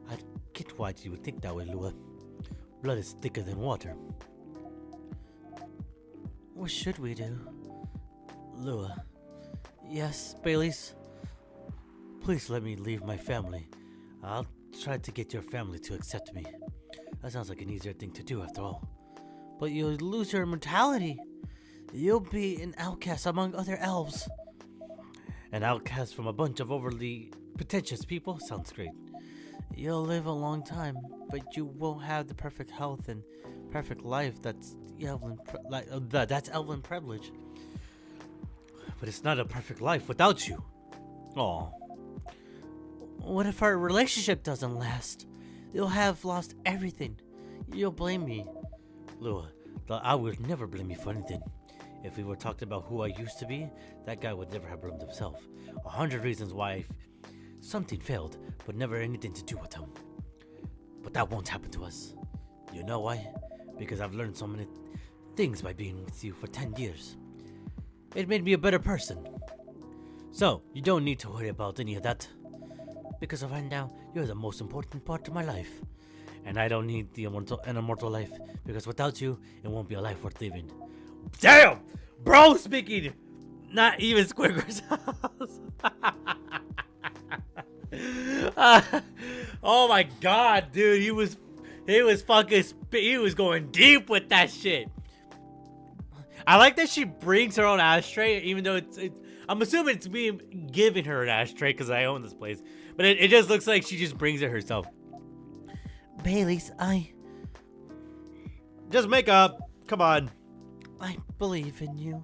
I get why you would think that way, Lua. Blood is thicker than water. What should we do? Lua. Yes, Baileys? Please let me leave my family. I'll try to get your family to accept me. That sounds like an easier thing to do after all. But you'll lose your immortality. You'll be an outcast among other elves. An outcast from a bunch of overly pretentious people? Sounds great. You'll live a long time, but you won't have the perfect health and perfect life that's elven privilege. But it's not a perfect life without you. Aw. What if our relationship doesn't last? You'll have lost everything. You'll blame me. Lua, I would never blame you for anything. If we were talking about who I used to be, that guy would never have blamed himself. 100 reasons why something failed, but never anything to do with him. But that won't happen to us. You know why? Because I've learned so many things by being with you for 10 years. It made me a better person. So, you don't need to worry about any of that. Because right now, you're the most important part of my life. And I don't need an immortal life, because without you, it won't be a life worth living. Damn! Bro speaking! Not even Squidward's house. Oh my god, dude. He was going deep with that shit. I like that she brings her own ashtray, even though it's I'm assuming it's me giving her an ashtray because I own this place. But it just looks like she just brings it herself. Baileys, Just make up. Come on. I believe in you.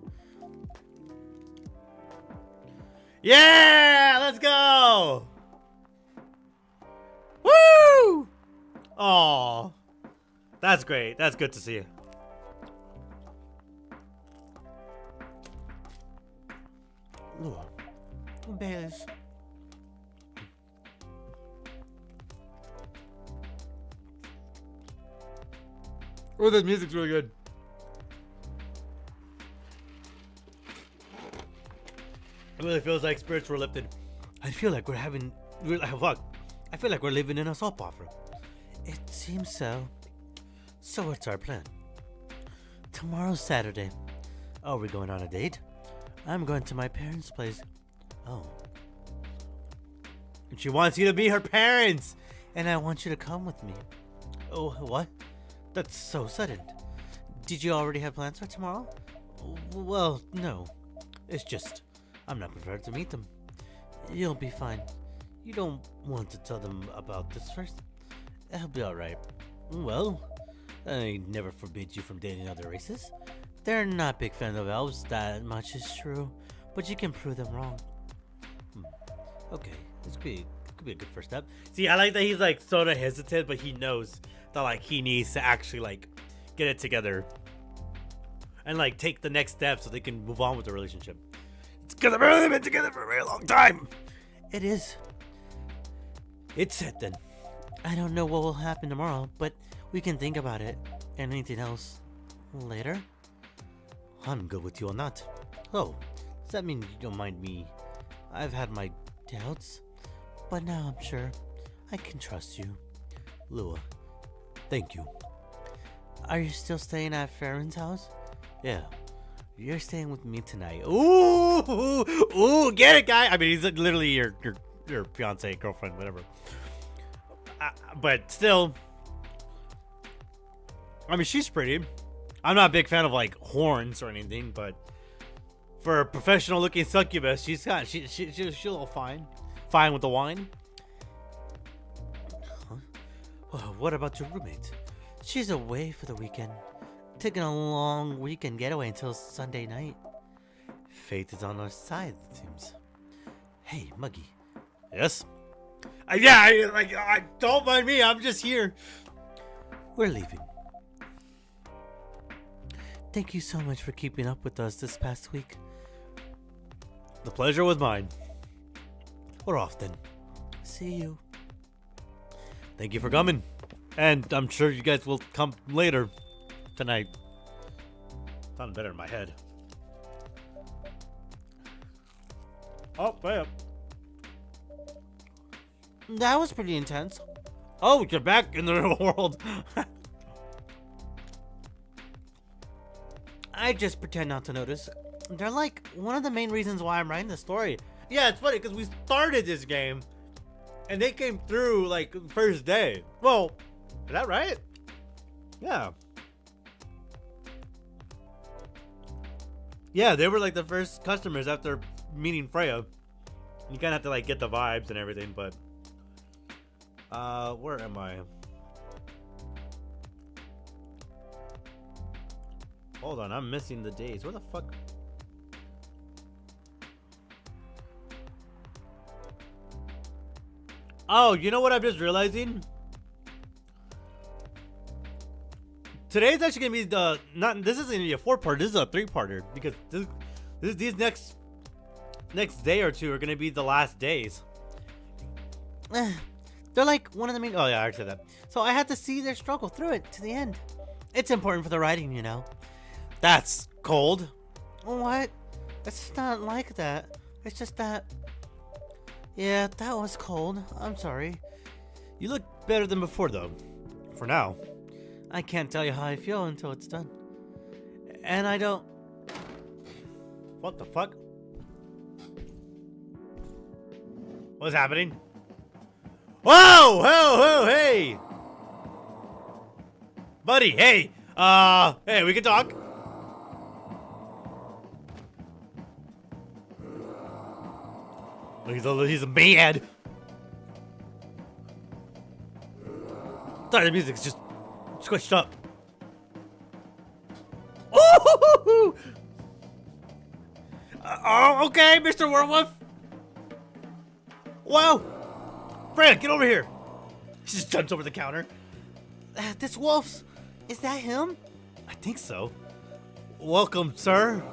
Yeah! Let's go! Woo! Oh, that's great. That's good to see. Baileys. Oh, this music's really good. It really feels like spirits were lifted. I feel like I feel like we're living in a soap opera. It seems so. So what's our plan? Tomorrow's Saturday. Are we going on a date? I'm going to my parents' place. Oh. And she wants you to be her parents. And I want you to come with me. Oh, what? That's so sudden. Did you already have plans for tomorrow? Well, no. It's just, I'm not prepared to meet them. You'll be fine. You don't want to tell them about this first? It'll be alright. Well, I never forbid you from dating other races. They're not big fans of elves, that much is true. But you can prove them wrong. Okay, this could be a good first step. See, I like that he's like sort of hesitant, but he knows that like he needs to actually like get it together and like take the next step so they can move on with the relationship. It's because I've really been together for a very long time. It is. It's set then. I don't know what will happen tomorrow, but we can think about it and anything else later. I'm good with you on that. Oh, does that mean you don't mind me? I've had my doubts, but now I'm sure I can trust you. Lua, thank you. Are you still staying at Farron's house? Yeah. You're staying with me tonight. Ooh, get it, guy. I mean, he's literally your fiance, girlfriend, whatever. But still, I mean, she's pretty. I'm not a big fan of like horns or anything, but for a professional looking succubus, she's all fine with the wine. Huh? What about your roommate? She's away for the weekend, taking a long weekend getaway until Sunday night. Fate is on our side, it seems. Hey, Muggy. Yes? Don't mind me. I'm just here. We're leaving. Thank you so much for keeping up with us this past week. The pleasure was mine. We're off then. See you. Thank you for coming. And I'm sure you guys will come later tonight. Sounds better in my head. Oh, wait up. That was pretty intense. Oh, you're back in the real world. I just pretend not to notice. They're like one of the main reasons why I'm writing the story. Yeah, it's funny because we started this game and they came through like first day. Well, is that right? Yeah. Yeah, they were like the first customers after meeting Freya. You kind of have to like get the vibes and everything, but where am I? Hold on, I'm missing the days. Where the fuck? Oh, you know what I'm just realizing? Today's actually gonna be this isn't gonna be a 4-part, this is a 3-parter because these next day or two are gonna be the last days. They're like one of the main. Oh yeah, I already said that. So I had to see their struggle through it to the end. It's important for the writing, you know. That's cold. What? It's not like that. It's just that. Yeah, that was cold. I'm sorry. You look better than before though. For now. I can't tell you how I feel until it's done. And I don't... What the fuck? What's happening? Whoa! Whoa! Whoa! Hey! Buddy, hey! Hey, we can talk. He's mad. Sorry, the music's just squished up. Oh! Oh, okay, Mr. Werewolf. Whoa! Fred, get over here. He just jumps over the counter. This wolf's... Is that him? I think so. Welcome, sir.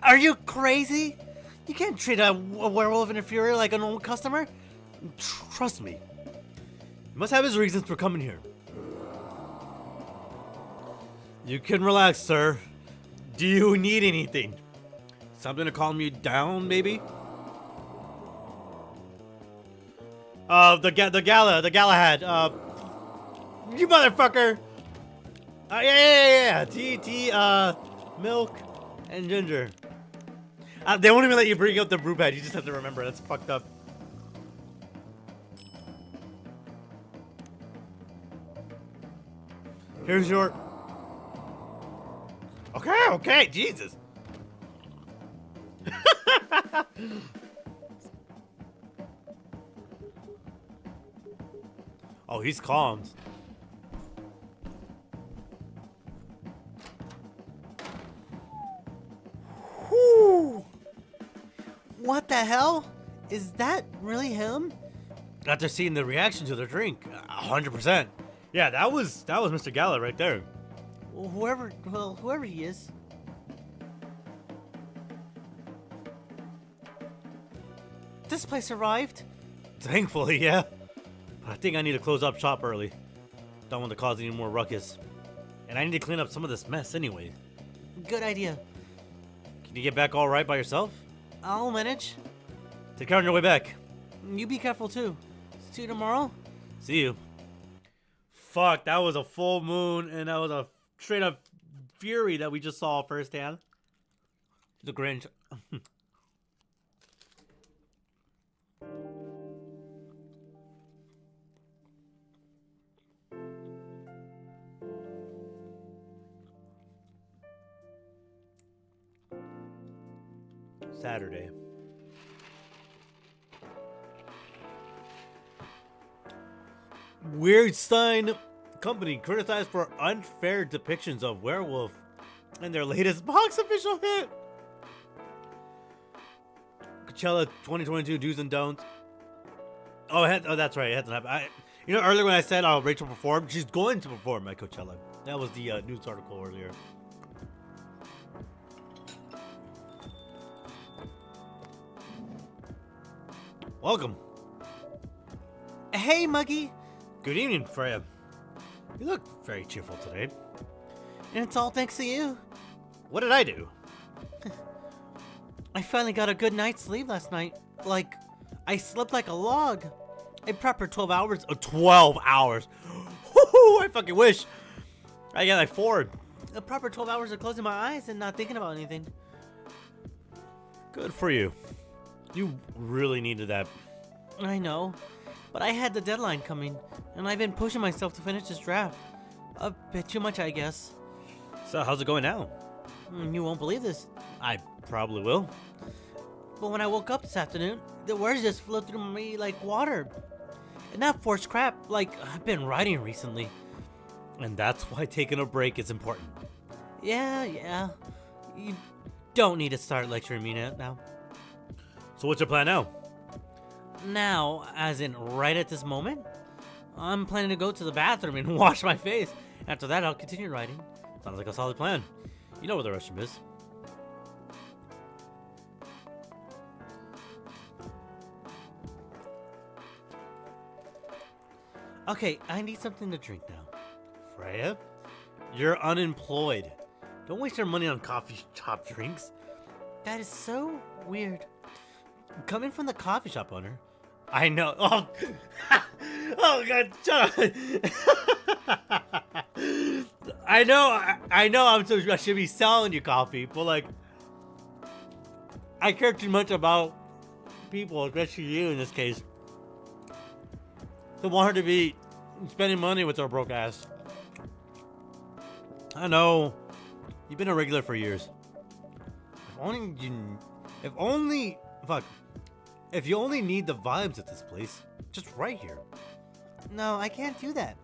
Are you crazy? You can't treat a werewolf inferior like a normal customer. Trust me. He must have his reasons for coming here. You can relax, sir. Do you need anything? Something to calm you down, maybe? The Galahad. You motherfucker. Yeah. Tea, milk, and ginger. They won't even let you bring up the brew pad. You just have to remember. That's fucked up. Here's your... Okay, Jesus. Oh, he's calmed. Whew. What the hell? Is that really him? After seeing the reaction to the drink, 100%. Yeah, that was Mr. Gala right there. Whoever he is. This place arrived. Thankfully, yeah. But I think I need to close up shop early. Don't want to cause any more ruckus. And I need to clean up some of this mess anyway. Good idea. Can you get back all right by yourself? I'll manage. Take care on your way back. You be careful too. See you tomorrow. See you. Fuck, that was a full moon, and that was a straight up fury that we just saw firsthand. The Grinch. Saturday. Weird Sign Company criticized for unfair depictions of werewolf in their latest box official hit. Coachella 2022 do's and don'ts. Oh, that's right. It hasn't happened. Earlier when I said Rachel performed, she's going to perform at Coachella. That was the news article earlier. Welcome. Hey, Muggy. Good evening, Freya. You look very cheerful today. And it's all thanks to you. What did I do? I finally got a good night's sleep last night. Like, I slept like a log. A proper 12 hours. 12 hours. I fucking wish. I got like 4. A proper 12 hours of closing my eyes and not thinking about anything. Good for you. You really needed that. I know. But I had the deadline coming, and I've been pushing myself to finish this draft. A bit too much, I guess. So, how's it going now? You won't believe this. I probably will. But when I woke up this afternoon, the words just flowed through me like water. And not forced crap, like I've been writing recently. And that's why taking a break is important. Yeah. You don't need to start lecturing me now. So what's your plan now? Now, as in right at this moment, I'm planning to go to the bathroom and wash my face. After that, I'll continue writing. Sounds like a solid plan. You know where the restroom is. Okay, I need something to drink now. Freya? You're unemployed. Don't waste your money on coffee shop drinks. That is so weird. Coming from the coffee shop owner, I know. Oh, oh God, shut up. I know. I should be selling you coffee, but like, I care too much about people, especially you in this case, to want her to be spending money with her broke ass. I know. You've been a regular for years. If you only need the vibes at this place, just right here. No, I can't do that.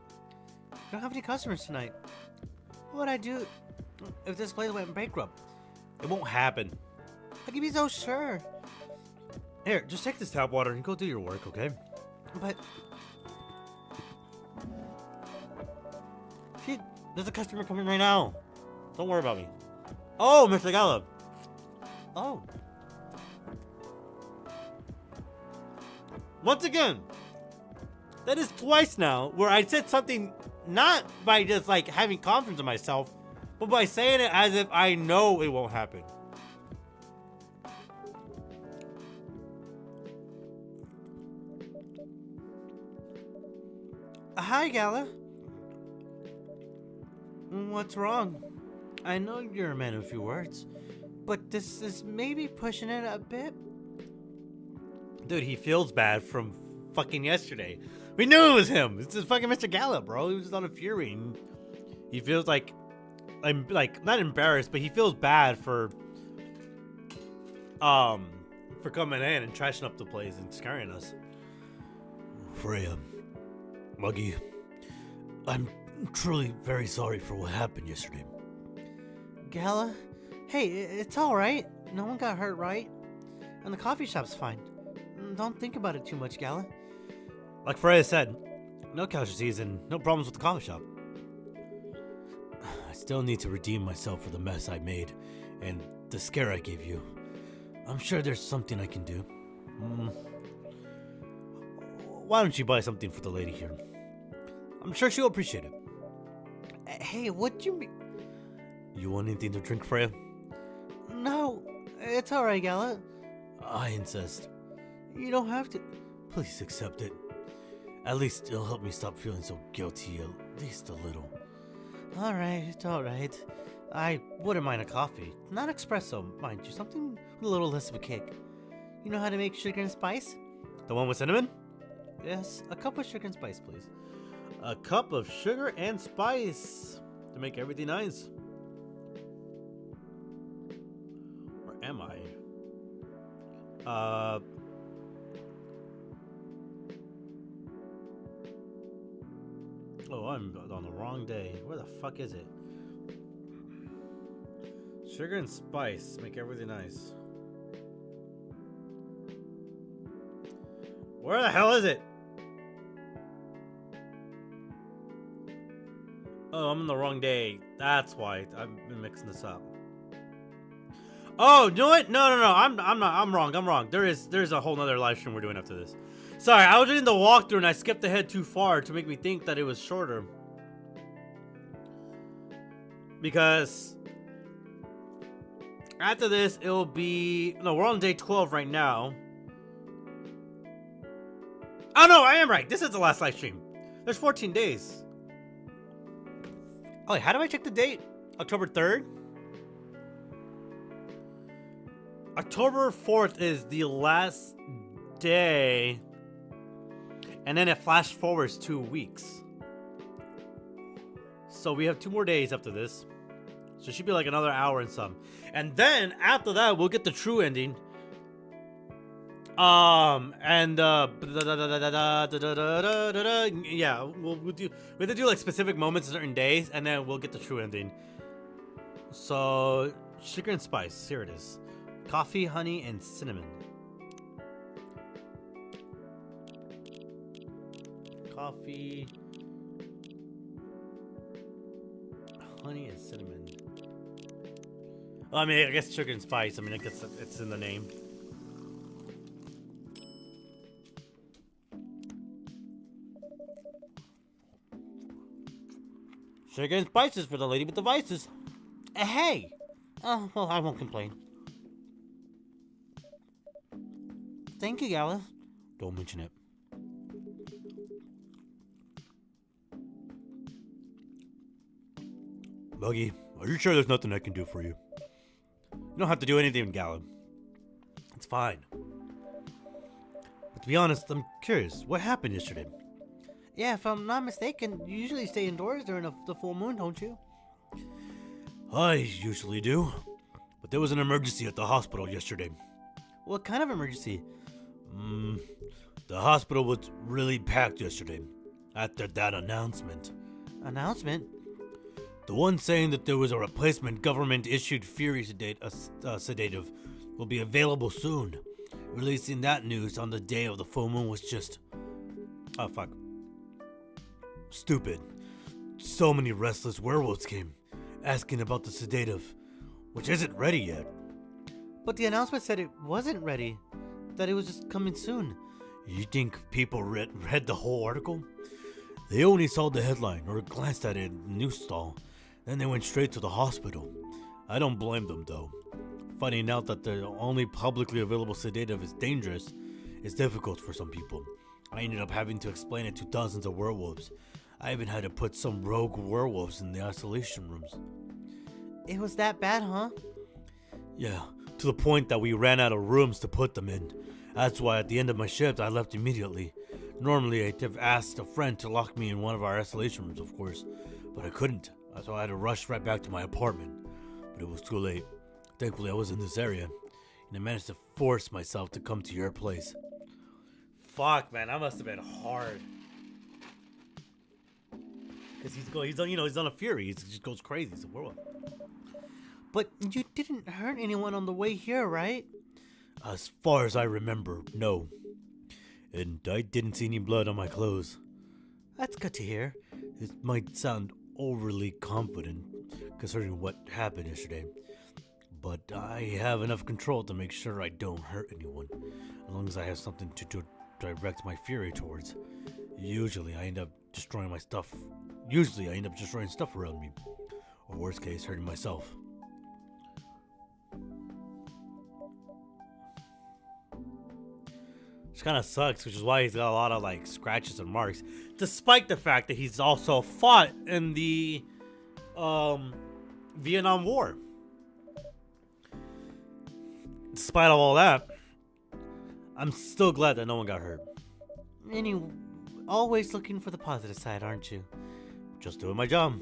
I don't have any customers tonight. What would I do if this place went bankrupt? It won't happen. I can be so sure. Here, just take this tap water and go do your work, okay? But... Shit, there's a customer coming right now. Don't worry about me. Oh, Mr. Gallup. Oh. Once again, that is twice now where I said something not by just like having confidence in myself, but by saying it as if I know it won't happen. Hi, Gala. What's wrong? I know you're a man of few words, but this is maybe pushing it a bit. Dude, he feels bad from fucking yesterday. We knew it was him. It's just fucking Mr. Gallup, bro. He was on a fury. And he feels like, I'm like not embarrassed, but he feels bad for coming in and trashing up the place and scaring us. Freya, Muggy, I'm truly very sorry for what happened yesterday. Gala? Hey, it's alright. No one got hurt, right? And the coffee shop's fine. Don't think about it too much, Gala. Like Freya said, no casualties and no problems with the coffee shop. I still need to redeem myself for the mess I made and the scare I gave you. I'm sure there's something I can do. Why don't you buy something for the lady here? I'm sure she'll appreciate it. Hey, what do you mean? You want anything to drink, Freya? No, it's alright, Gala. I insist. You don't have to. Please accept it. At least it'll help me stop feeling so guilty, at least a little. Alright. I wouldn't mind a coffee. Not espresso, mind you. Something with a little less of a kick. You know how to make sugar and spice? The one with cinnamon? Yes, a cup of sugar and spice, please. A cup of sugar and spice to make everything nice. Where am I? Oh, I'm on the wrong day. Where the fuck is it? Sugar and spice make everything nice. Where the hell is it? Oh, I'm on the wrong day. That's why I've been mixing this up. Oh, you know what? No. I'm not. I'm wrong. There's a whole nother live stream we're doing after this. Sorry, I was reading the walkthrough and I skipped ahead too far to make me think that it was shorter. Because after this, it'll be... No, we're on day 12 right now. Oh, no, I am right. This is the last live stream. There's 14 days. Oh, wait, how do I check the date? October 3rd? October 4th is the last day. And then it flash forwards 2 weeks. So we have 2 more days after this. So it should be like another hour and some. And then after that, we'll get the true ending. Yeah, we have to do like specific moments on certain days, and then we'll get the true ending. So sugar and spice, here it is. Coffee, honey, and cinnamon. Coffee, honey, and cinnamon. Well, I mean, I guess sugar and spice. I mean, I guess it's in the name. Sugar and spices for the lady with the vices. Hey! Oh, well, I won't complain. Thank you, Gala. Don't mention it. Muggy, are you sure there's nothing I can do for you? You don't have to do anything, Gala. It's fine. But to be honest, I'm curious. What happened yesterday? Yeah, if I'm not mistaken, you usually stay indoors during the full moon, don't you? I usually do. But there was an emergency at the hospital yesterday. What kind of emergency? The hospital was really packed yesterday after that announcement. Announcement? The one saying that there was a replacement government-issued Fury sedative will be available soon. Releasing that news on the day of the full moon was just... oh, fuck. Stupid. So many restless werewolves came, asking about the sedative, which isn't ready yet. But the announcement said it wasn't ready, that it was just coming soon. You think people read the whole article? They only saw the headline or glanced at it in the news stall. Then they went straight to the hospital. I don't blame them though. Finding out that the only publicly available sedative is dangerous is difficult for some people. I ended up having to explain it to dozens of werewolves. I even had to put some rogue werewolves in the isolation rooms. It was that bad, huh? Yeah, to the point that we ran out of rooms to put them in. That's why at the end of my shift I left immediately. Normally I'd have asked a friend to lock me in one of our isolation rooms, of course, but I couldn't. So I had to rush right back to my apartment. But it was too late. Thankfully I was in this area, and I managed to force myself to come to your place. Fuck, man, that must have been hard. Because he's on a fury. He just goes crazy. He's a werewolf. But you didn't hurt anyone on the way here, right? As far as I remember, no. And I didn't see any blood on my clothes. That's good to hear. It might sound overly confident considering what happened yesterday, but I have enough control to make sure I don't hurt anyone, as long as I have something to direct my fury towards. Usually I end up destroying stuff around me, or worst case, hurting myself. Which kind of sucks, which is why he's got a lot of like scratches and marks, despite the fact that he's also fought in the Vietnam War. Despite all that, I'm still glad that no one got hurt. And you always looking for the positive side, aren't you? Just doing my job.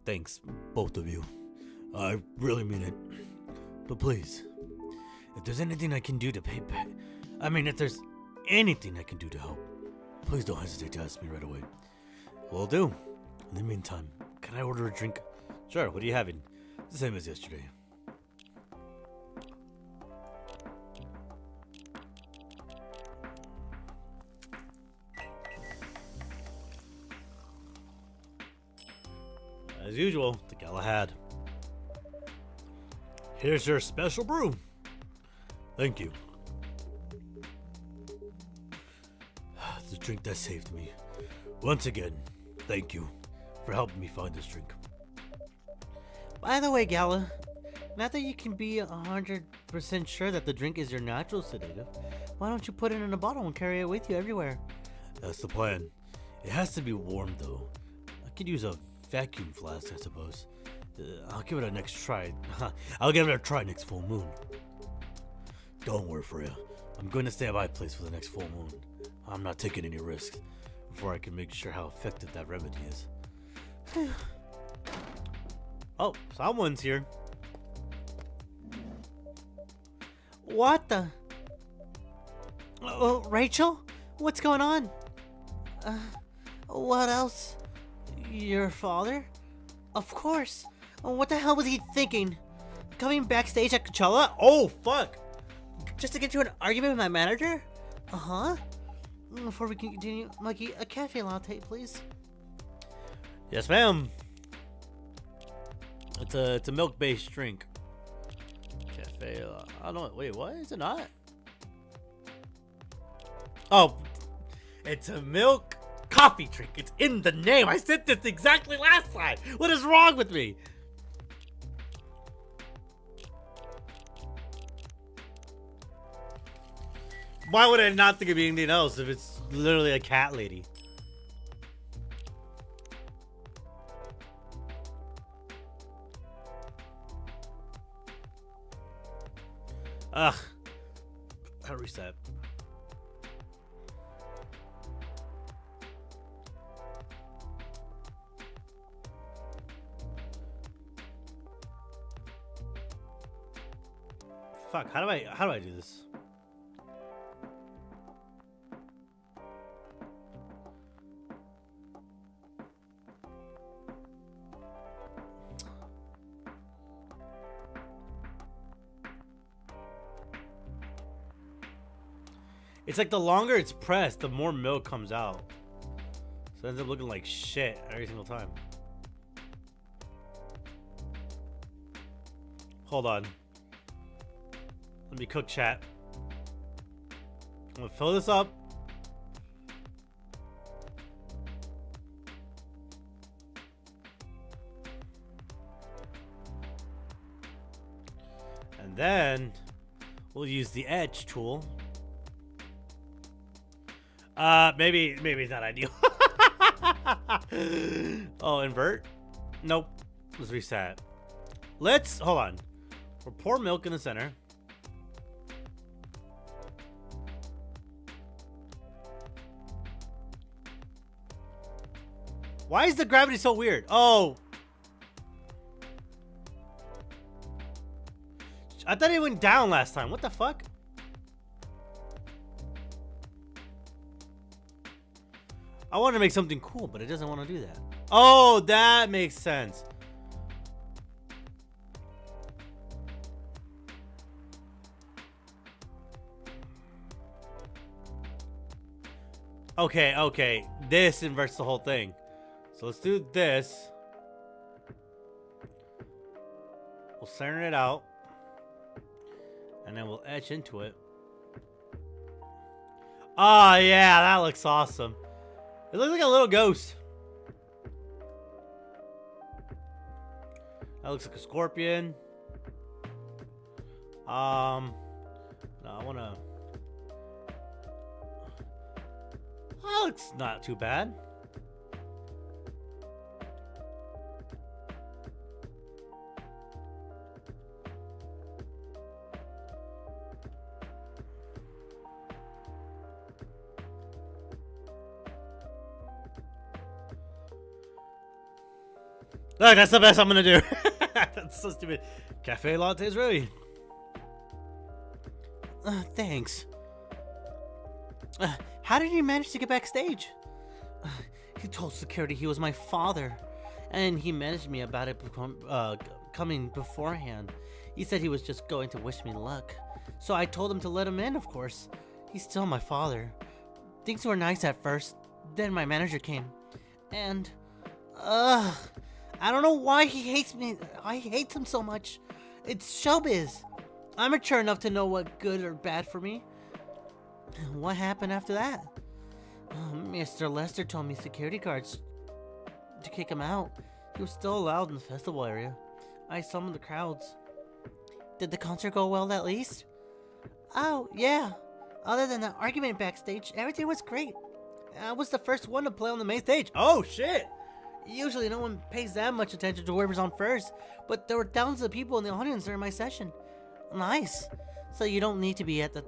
Thanks, both of you. I really mean it. But please, if there's anything I can do to pay back, if there's anything I can do to help, please don't hesitate to ask me right away. Will do. In the meantime, can I order a drink? Sure, what are you having? The same as yesterday. As usual, the Galahad. Here's your special brew. Thank you. The drink that saved me. Once again, thank you for helping me find this drink. By the way, Gala, now that you can be 100% sure that the drink is your natural sedative, why don't you put it in a bottle and carry it with you everywhere? That's the plan. It has to be warm though. I could use a vacuum flask, I suppose. I'll give it a next try. I'll give it a try next full moon. Don't worry, Freya. I'm going to stay at my place for the next full moon. I'm not taking any risks before I can make sure how effective that remedy is. Oh, someone's here. What the? Rachel? What's going on? What else? Your father? Of course. What the hell was he thinking? Coming backstage at Coachella? Oh, fuck! Just to get into an argument with my manager? Uh-huh. Before we can continue, Muggy, a cafe latte, please. Yes, ma'am. It's a milk-based drink. Cafe. I don't know. Wait, what? Is it not? Oh, it's a milk coffee drink. It's in the name. I said this exactly last time. What is wrong with me? Why would I not think of anything else if it's literally a cat lady? Ugh. How to reset? Fuck, how do I do this? It's like the longer it's pressed, the more milk comes out. So it ends up looking like shit every single time. Hold on. Let me cook chat. I'm gonna fill this up. And then we'll use the edge tool. Maybe it's not ideal. Oh, invert? Nope. Let's reset. Hold on. We'll pour milk in the center. Why is the gravity so weird? Oh. I thought it went down last time. What the fuck? I want to make something cool, but it doesn't want to do that. Oh, that makes sense. Okay. This inverts the whole thing. So let's do this. We'll center it out. And then we'll etch into it. Oh, yeah, that looks awesome. It looks like a little ghost. That looks like a scorpion. No, I wanna. That looks not too bad. Look, that's the best I'm gonna do. That's so stupid. Cafe latte is ready. Thanks. How did you manage to get backstage? He told security he was my father, and he managed me about it coming beforehand. He said he was just going to wish me luck, so I told him to let him in, of course. He's still my father. Things were nice at first, then my manager came, and I don't know why he hates me. I hate him so much. It's showbiz. I'm mature enough to know what's good or bad for me. What happened after that? Mr. Lester told me security guards to kick him out. He was still allowed in the festival area. I summoned the crowds. Did the concert go well at least? Oh, yeah. Other than the argument backstage, everything was great. I was the first one to play on the main stage. Oh, shit. Usually no one pays that much attention to whoever's on first, but there were thousands of people in the audience during my session. Nice. So you don't need to be at the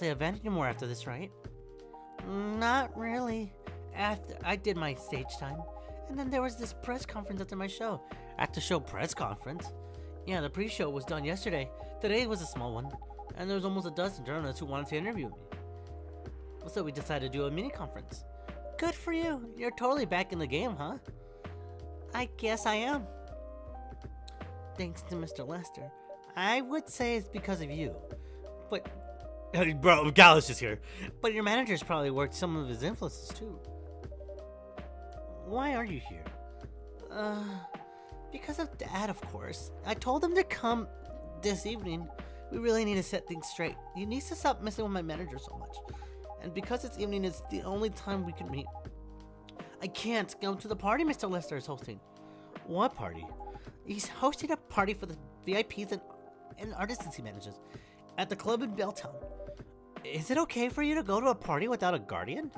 event anymore after this, right? Not really. After I did my stage time, and then there was this press conference after my show. After show press conference? Yeah, the pre-show was done yesterday. Today was a small one, and there was almost a dozen journalists who wanted to interview me. So we decided to do a mini conference. Good for you. You're totally back in the game, huh? I guess I am. Thanks to Mr. Lester. I would say it's because of you. But, Bro, Gallus is here. but your manager's probably worked some of his influences too. Why are you here? Because of Dad, of course. I told him to come this evening. We really need to set things straight. He needs to stop messing with my manager so much. And because this evening is the only time we can meet, I can't go to the party Mr. Lester is hosting. What party? He's hosting a party for the VIPs and artisans he manages at the club in Belltown. Is it okay for you to go to a party without a guardian?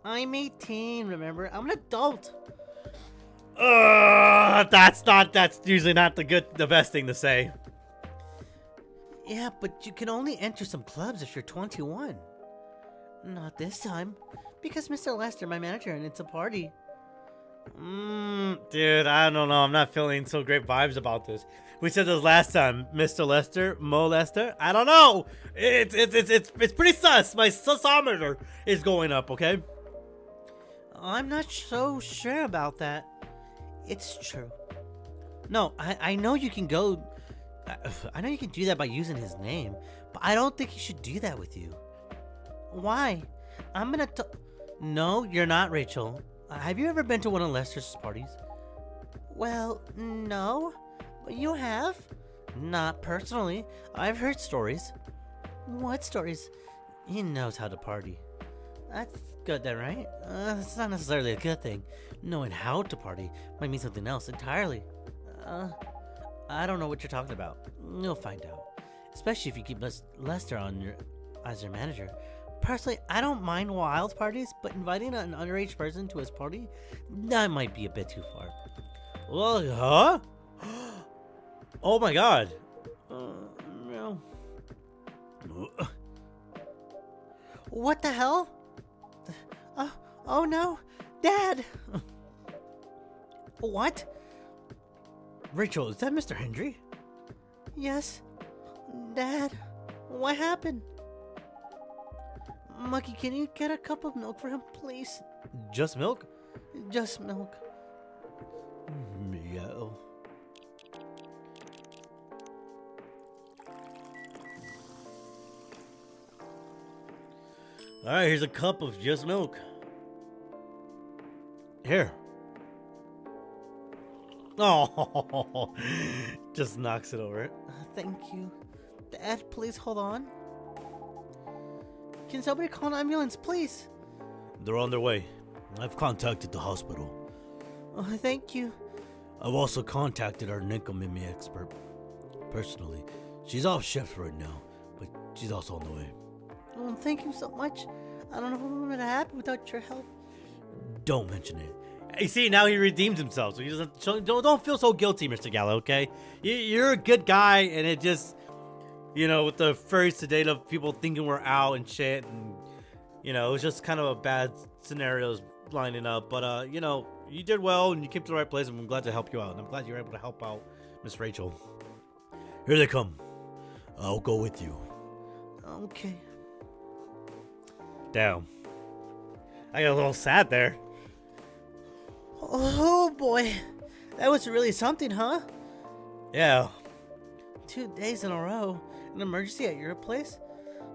I'm 18, remember? I'm an adult. That's usually not the best thing to say. Yeah, but you can only enter some clubs if you're 21. Not this time, because Mr. Lester, my manager, and it's a party. Dude, I don't know. I'm not feeling so great vibes about this. We said this last time, Mr. Lester, Mo Lester. I don't know. It's pretty sus. My susometer is going up. Okay. I'm not so sure about that. It's true. No, I know you can go. I know you can do that by using his name, but I don't think he should do that with you. Why? I'm gonna. No, you're not, Rachel. Have you ever been to one of Lester's parties? Well, no. You have? Not personally. I've heard stories. What stories? He knows how to party. That's good then, right? It's not necessarily a good thing. Knowing how to party might mean something else entirely. I don't know what you're talking about. You'll find out. Especially if you keep Lester as your manager. Personally, I don't mind wild parties, but inviting an underage person to his party, that might be a bit too far. Well, huh? Oh my god. No. What the hell? Oh no, Dad! What? Rachel, is that Mr. Hendry? Yes. Dad, what happened? Muggy, can you get a cup of milk for him, please? Just milk? Just milk. Meow. Alright, here's a cup of just milk. Here. Oh, just knocks it over. Thank you. Dad, please hold on. Can somebody call an ambulance, please? They're on their way. I've contacted the hospital. Oh, thank you. I've also contacted our Ninkomimi expert. Personally, she's off shift right now, but she's also on the way. Oh, thank you so much. I don't know what would happen without your help. Don't mention it. You see, now he redeems himself, so he doesn't. Don't feel so guilty, Mr. Gallo. Okay, you're a good guy, and it just, with the first sedate of people thinking we're out and shit, and it was just kind of a bad scenarios lining up. But you did well, and you came to the right place, and I'm glad to help you out. And I'm glad you were able to help out Miss Rachel. Here they come. I'll go with you. Okay. Damn. I got a little sad there. Oh boy, that was really something, huh? Yeah. 2 days in a row, an emergency at your place?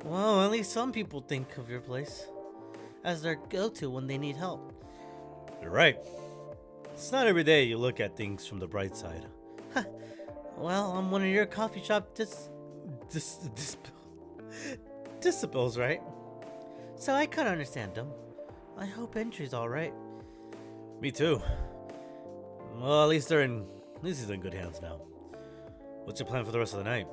Well, at least some people think of your place as their go-to when they need help. You're right. It's not every day you look at things from the bright side. Well, I'm one of your coffee shop disciples, right? So I kind of understand them. I hope Entry's alright. Me too. Well, at least he's in good hands now. What's your plan for the rest of the night?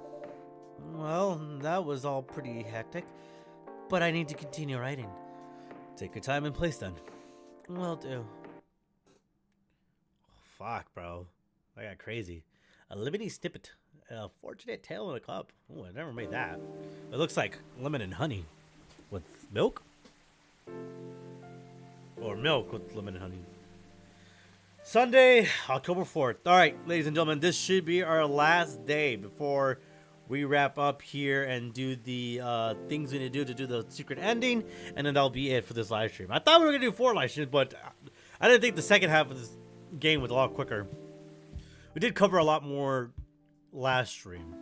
Well, that was all pretty hectic, but I need to continue writing. Take your time and place then. Will do. Fuck, bro. I got crazy. A lemony snippet. A fortunate tale in a cup. Oh, I never made that. It looks like lemon and honey. With milk? Or milk with lemon and honey. Sunday, October 4th. Alright, ladies and gentlemen, this should be our last day before we wrap up here and do the things we need to do the secret ending. And then that'll be it for this live stream. I thought we were going to do 4 live streams, but I didn't think the second half of this game was a lot quicker. We did cover a lot more last stream.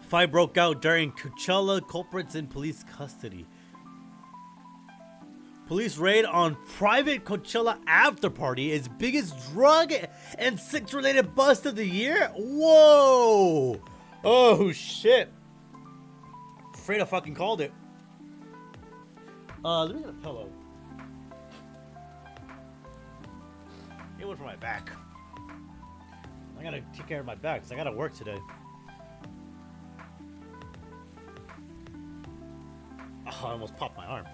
Fight broke out during Coachella, culprits in police custody. Police raid on private Coachella after party is biggest drug and sex related bust of the year? Whoa! Oh shit. Afraid I fucking called it. Let me get a pillow. Get one for my back. I gotta take care of my back because I gotta work today. Oh, I almost popped my arm.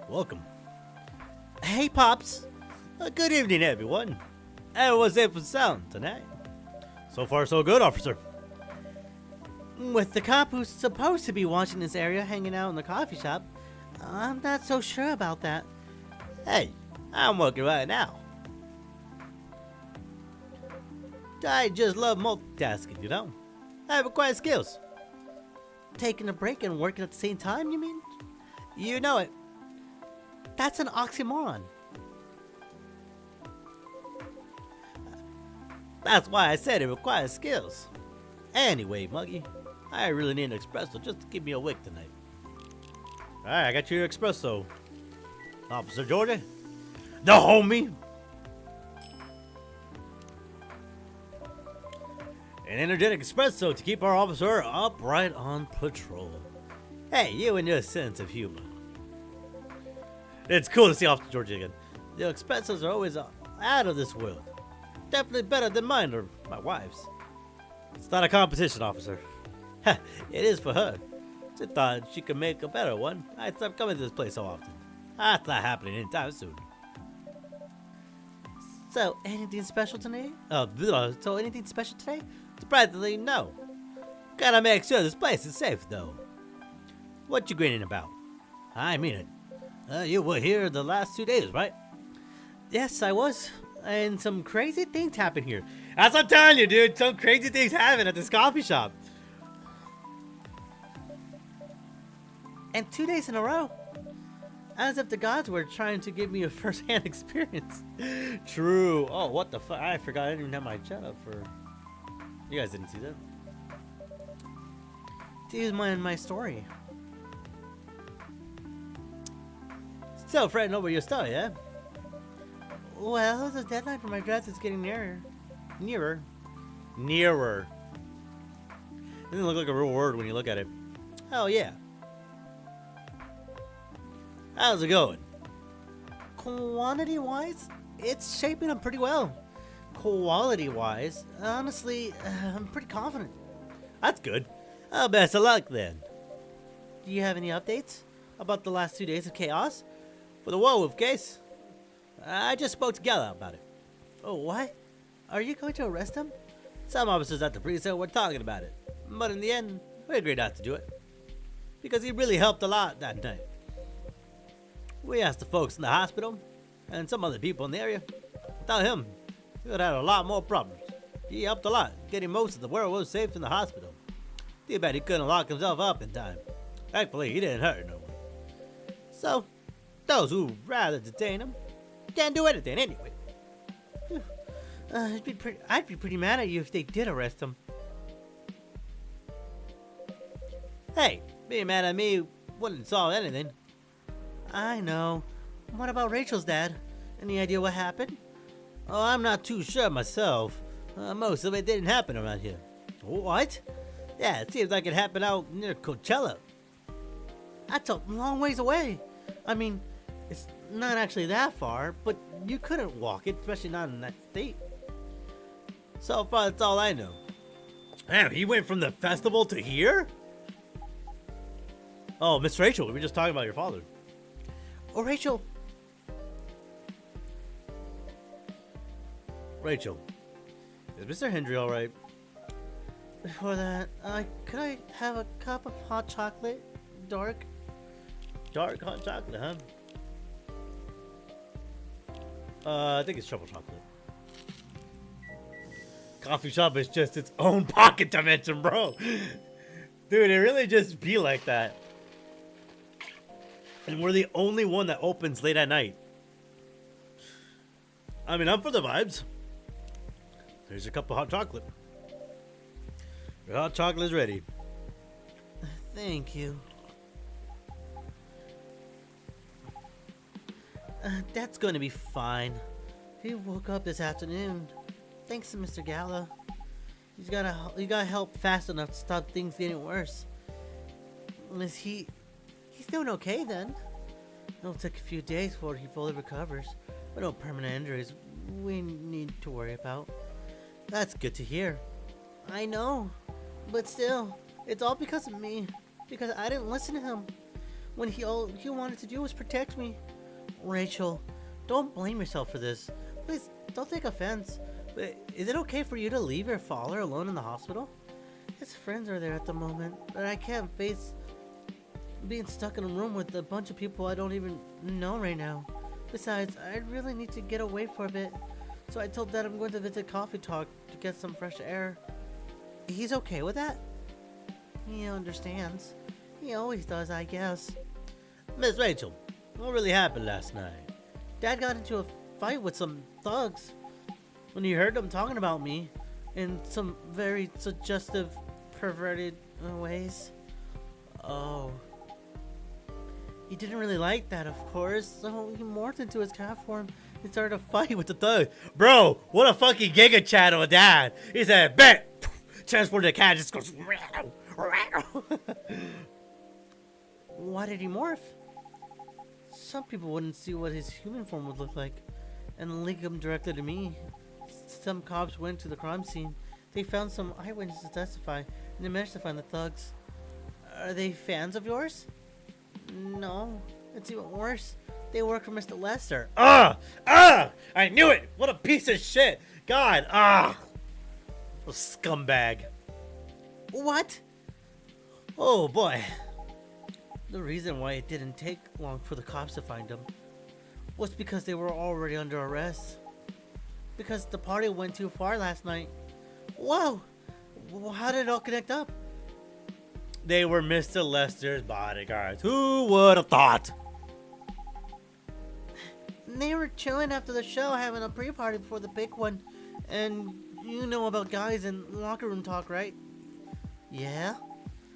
Welcome. Hey, Pops. Good evening, everyone. Everyone's safe and sound tonight. So far, so good, officer. With the cop who's supposed to be watching this area hanging out in the coffee shop, I'm not so sure about that. Hey, I'm working right now. I just love multitasking, you know? I have acquired skills. Taking a break and working at the same time, you mean? You know it. That's an oxymoron. That's why I said it requires skills. Anyway, Muggy, I really need an espresso just to keep me awake tonight. Alright, I got your espresso. Officer Jordan, the homie. An energetic espresso to keep our officer upright on patrol. Hey, you and your sense of humor. It's cool to see Officer George again. The espressos are always out of this world. Definitely better than mine or my wife's. It's not a competition, officer. It is for her. She thought she could make a better one. I'd stop coming to this place so often. That's not happening anytime soon. So, anything special today? Anything special today? Surprisingly, no. Gotta make sure this place is safe, though. What you grinning about? I mean it. You were here the last 2 days, right? Yes, I was. And some crazy things happened here. That's what I'm telling you, dude. Some crazy things happen at this coffee shop. And 2 days in a row. As if the gods were trying to give me a first-hand experience. True. Oh, what the fuck? I forgot I didn't even have my chat up for... You guys didn't see that? Here's my story. Still fretting over your story, eh? Well, the deadline for my draft is getting nearer. Nearer. It doesn't look like a real word when you look at it. Oh, yeah. How's it going? Quantity-wise, it's shaping up pretty well. Quality-wise, honestly, I'm pretty confident. That's good. Best of luck, then. Do you have any updates about the last 2 days of chaos? For the werewolf case, I just spoke to Gala about it. Oh, what? Are you going to arrest him? Some officers at the precinct were talking about it, but in the end, we agreed not to do it. Because he really helped a lot that night. We asked the folks in the hospital, and some other people in the area. Without him, we would have had a lot more problems. He helped a lot, getting most of the werewolves safe in the hospital. Too bad he couldn't lock himself up in time. Thankfully, he didn't hurt no one. So, those who rather detain him can't do anything anyway. I'd be pretty mad at you if they did arrest him. Hey, being mad at me wouldn't solve anything. I know. What about Rachel's dad? Any idea what happened? Oh, I'm not too sure myself. Most of it didn't happen around here. What? Yeah, it seems like it happened out near Coachella. That's a long ways away. I mean, it's not actually that far, but you couldn't walk it, especially not in that state. So far, that's all I know. Damn, he went from the festival to here? Oh, Miss Rachel, we were just talking about your father. Oh, Rachel. Rachel, is Mr. Hendry all right? Before that, could I have a cup of hot chocolate? Dark? Dark hot chocolate, huh? I think it's triple chocolate. Coffee shop is just its own pocket dimension, bro. Dude, it really just be like that. And we're the only one that opens late at night. I mean, I'm for the vibes. Here's a cup of hot chocolate. Your hot chocolate is ready. Thank you. That's going to be fine. He woke up this afternoon. Thanks to Mr. Gala. He got help fast enough to stop things getting worse. He's doing okay then. It'll take a few days before he fully recovers. no permanent injuries we need to worry about. That's good to hear. I know, but still, it's all because of me. Because I didn't listen to him. When all he wanted to do was protect me. Rachel, don't blame yourself for this. Please, don't take offense. But is it okay for you to leave your father alone in the hospital? His friends are there at the moment, but I can't face being stuck in a room with a bunch of people I don't even know right now. Besides, I really need to get away for a bit. So I told Dad I'm going to visit Coffee Talk to get some fresh air. He's okay with that? He understands. He always does, I guess. Miss Rachel, what really happened last night? Dad got into a fight with some thugs. When he heard them talking about me in some very suggestive, perverted ways. Oh. He didn't really like that, of course, so he morphed into his cat form and started a fight with the Thug. Bro, what a fucking giga channel with that. He said, bet! Transformed the cat, just goes. Why did he morph? Some people wouldn't see what his human form would look like and link him directly to me. Some cops went to the crime scene. They found some eyewitnesses to testify, and they managed to find the thugs. Are they fans of yours? No, it's even worse. They work for Mr. Lester. I knew it! What a piece of shit! God, a scumbag. What? Oh boy. The reason why it didn't take long for the cops to find him was because they were already under arrest. Because the party went too far last night. Whoa! How did it all connect up? They were Mr. Lester's bodyguards. Who would have thought? They were chilling after the show, having a pre-party before the big one. And you know about guys in locker room talk, right? Yeah?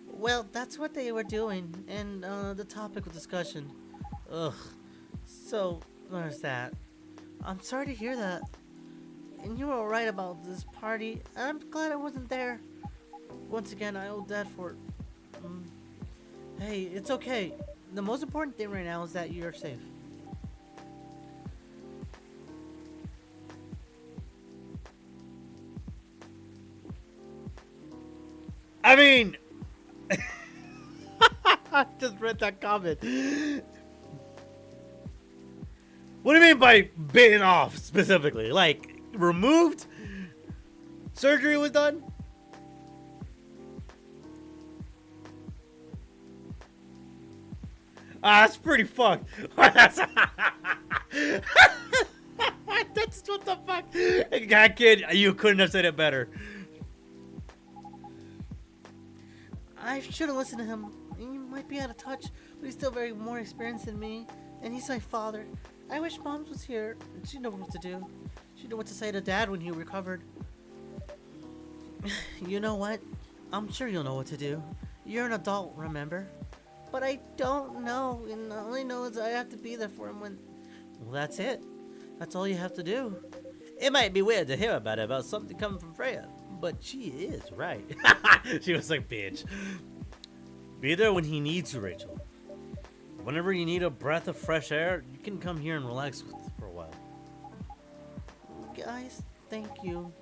Well, that's what they were doing, and the topic of discussion. Ugh. So, there's that. I'm sorry to hear that. And you were right about this party. I'm glad I wasn't there. Once again, I owe Dad for it. Hey, it's okay. The most important thing right now is that you're safe. I mean, I just read that comment. What do you mean by bitten off specifically? Like, removed? Surgery was done? That's pretty fucked. That's what the fuck. That kid, you couldn't have said it better. I should have listened to him. He might be out of touch, but he's still very more experienced than me. And he's my father. I wish Mom was here. She'd know what to do. She'd know what to say to Dad when he recovered. You know what? I'm sure you'll know what to do. You're an adult, remember? But I don't know, and all I know is I have to be there for him when... Well, that's it. That's all you have to do. It might be weird to hear about something coming from Freya, but she is right. She was like, bitch. Be there when he needs you, Rachel. Whenever you need a breath of fresh air, you can come here and relax for a while. Guys, thank you.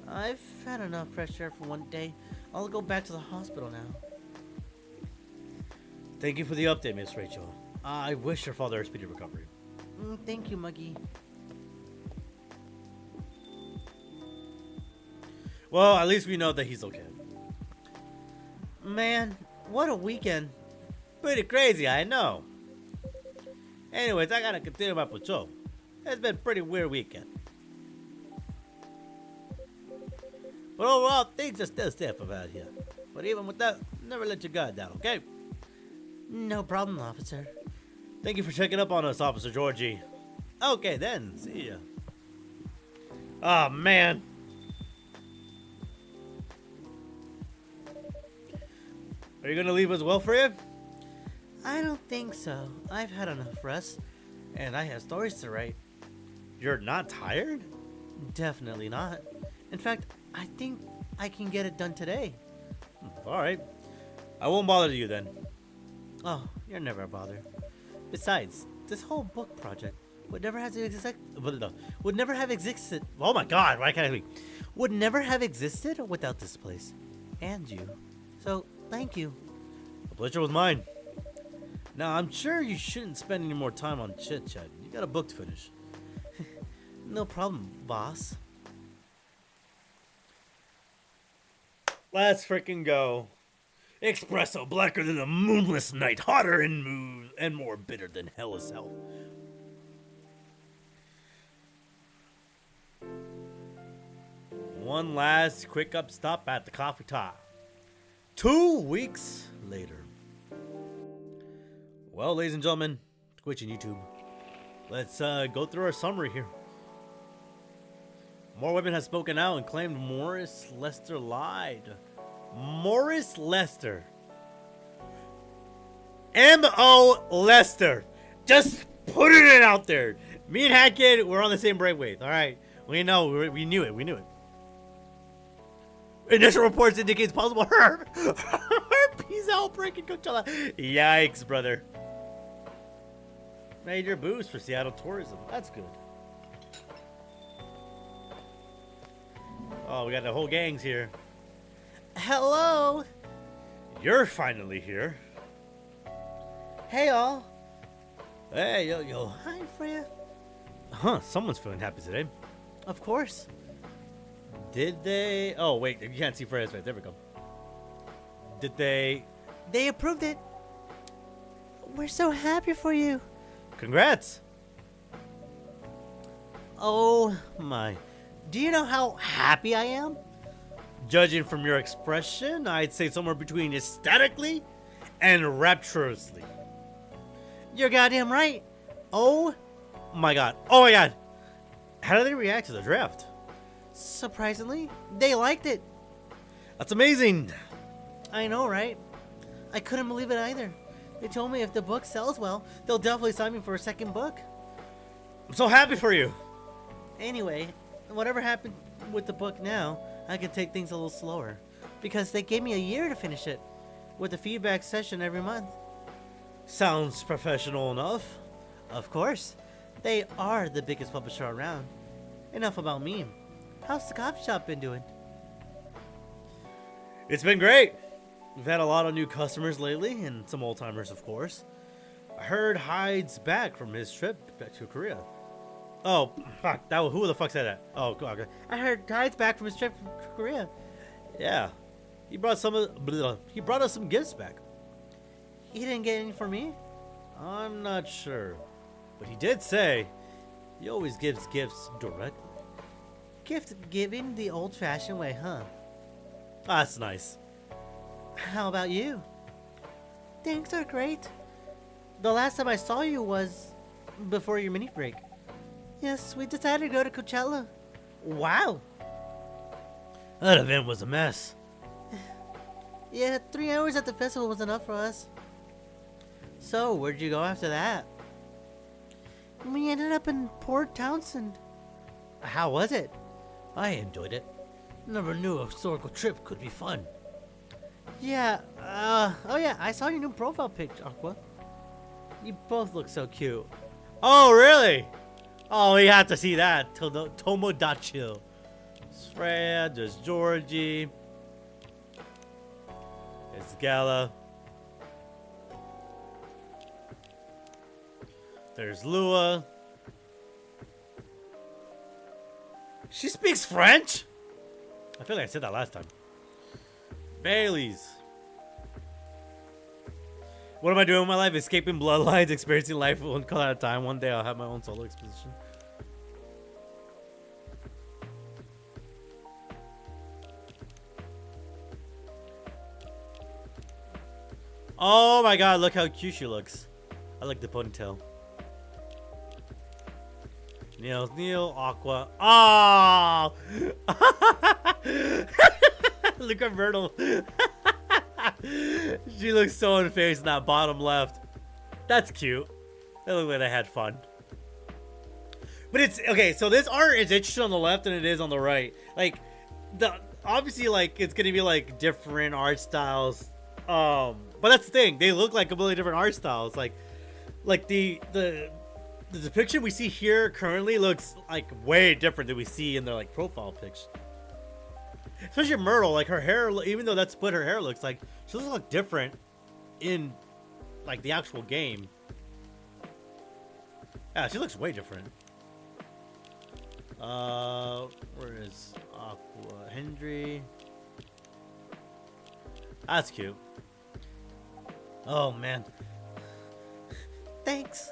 I've had enough fresh air for one day. I'll go back to the hospital now. Thank you for the update, Miss Rachel. I wish your father a speedy recovery. Thank you, Muggy. Well, at least we know that he's okay. Man, what a weekend. Pretty crazy, I know. Anyways, I gotta continue my patrol. It's been a pretty weird weekend. But overall, things are still safe about here. But even with that, never let your guard down, okay? No problem, officer. Thank you for checking up on us, Officer Georgie. Okay, then. See ya. Oh, man. Are you gonna leave as well, Freya? I don't think so. I've had enough rest, and I have stories to write. You're not tired? Definitely not. In fact, I think I can get it done today. Alright. I won't bother you then. Oh, you're never a bother. Besides, this whole book project, would never have would never have existed. Oh my God, why can't I speak? Would never have existed without this place and you. So thank you. The pleasure was mine. Now, I'm sure you shouldn't spend any more time on chit-chat. You got a book to finish. No problem, boss. Let's freaking go. Espresso blacker than a moonless night, hotter and more bitter than hell itself. One last quick up stop at the coffee top. 2 weeks later. Well, ladies and gentlemen, Twitch and YouTube, let's go through our summary here. More women have spoken out and claimed Morris Lester lied. Morris Lester. M.O. Lester. Just putting it out there. Me and Hackett, we're on the same brainwave. All right. We know. We knew it. We knew it. Initial reports indicates possible herpes outbreak in Coachella. Yikes, brother. Major boost for Seattle tourism. That's good. Oh, we got the whole gangs here. Hello. You're finally here. Hey, all. Hey, yo. Hi, Freya. Huh, someone's feeling happy today. Of course. Did they? Oh, wait, you can't see Freya's face. There we go. Did they? They approved it. We're so happy for you. Congrats. Oh, my. Do you know how happy I am? Judging from your expression, I'd say somewhere between ecstatically and rapturously. You're goddamn right. Oh my god. Oh my god. How did they react to the draft? Surprisingly, they liked it. That's amazing. I know, right? I couldn't believe it either. They told me if the book sells well, they'll definitely sign me for a second book. I'm so happy for you. Anyway, whatever happened with the book now, I can take things a little slower. Because they gave me a year to finish it, with a feedback session every month. Sounds professional enough. Of course. They are the biggest publisher around. Enough about me. How's the coffee shop been doing? It's been great. We've had a lot of new customers lately, and some old timers, of course. I heard Hyde's back from his trip back to Korea. Oh, fuck. Who the fuck said that? Oh, God. I heard Hyde's back from his trip to Korea. Yeah. He brought us some gifts back. He didn't get any for me? I'm not sure. But he did say he always gives gifts directly. Gift giving the old-fashioned way, huh? That's nice. How about you? Things are great. The last time I saw you was before your mini break. Yes, we decided to go to Coachella. Wow. That event was a mess. Yeah, 3 hours at the festival was enough for us. So, where'd you go after that? We ended up in Port Townsend. How was it? I enjoyed it. Never knew a historical trip could be fun. Yeah, oh yeah, I saw your new profile picture, Aqua. You both look so cute. Oh, really? Oh, we have to see that. Tomodachi. There's Freya, there's Georgie. There's Gala. There's Lua. She speaks French? I feel like I said that last time. Bailey's. What am I doing with my life? Escaping bloodlines, experiencing life one call at a time. One day I'll have my own solo exposition. Oh my god, look how cute she looks. I like the ponytail. Neil, Aqua. Oh! Look at Myrtle. She looks so unfazed in that bottom left. That's cute. They look like they had fun. But it's okay, so this art is interesting on the left than it is on the right. Like obviously like it's gonna be like different art styles. But that's the thing, they look like completely different art styles. Like the the depiction we see here currently looks like way different than we see in their like profile pics. Especially Myrtle, like her hair, even though that's what her hair looks like, she doesn't look different in like the actual game. Yeah, she looks way different. Where is Aqua Hendry? That's cute. Oh man. Thanks.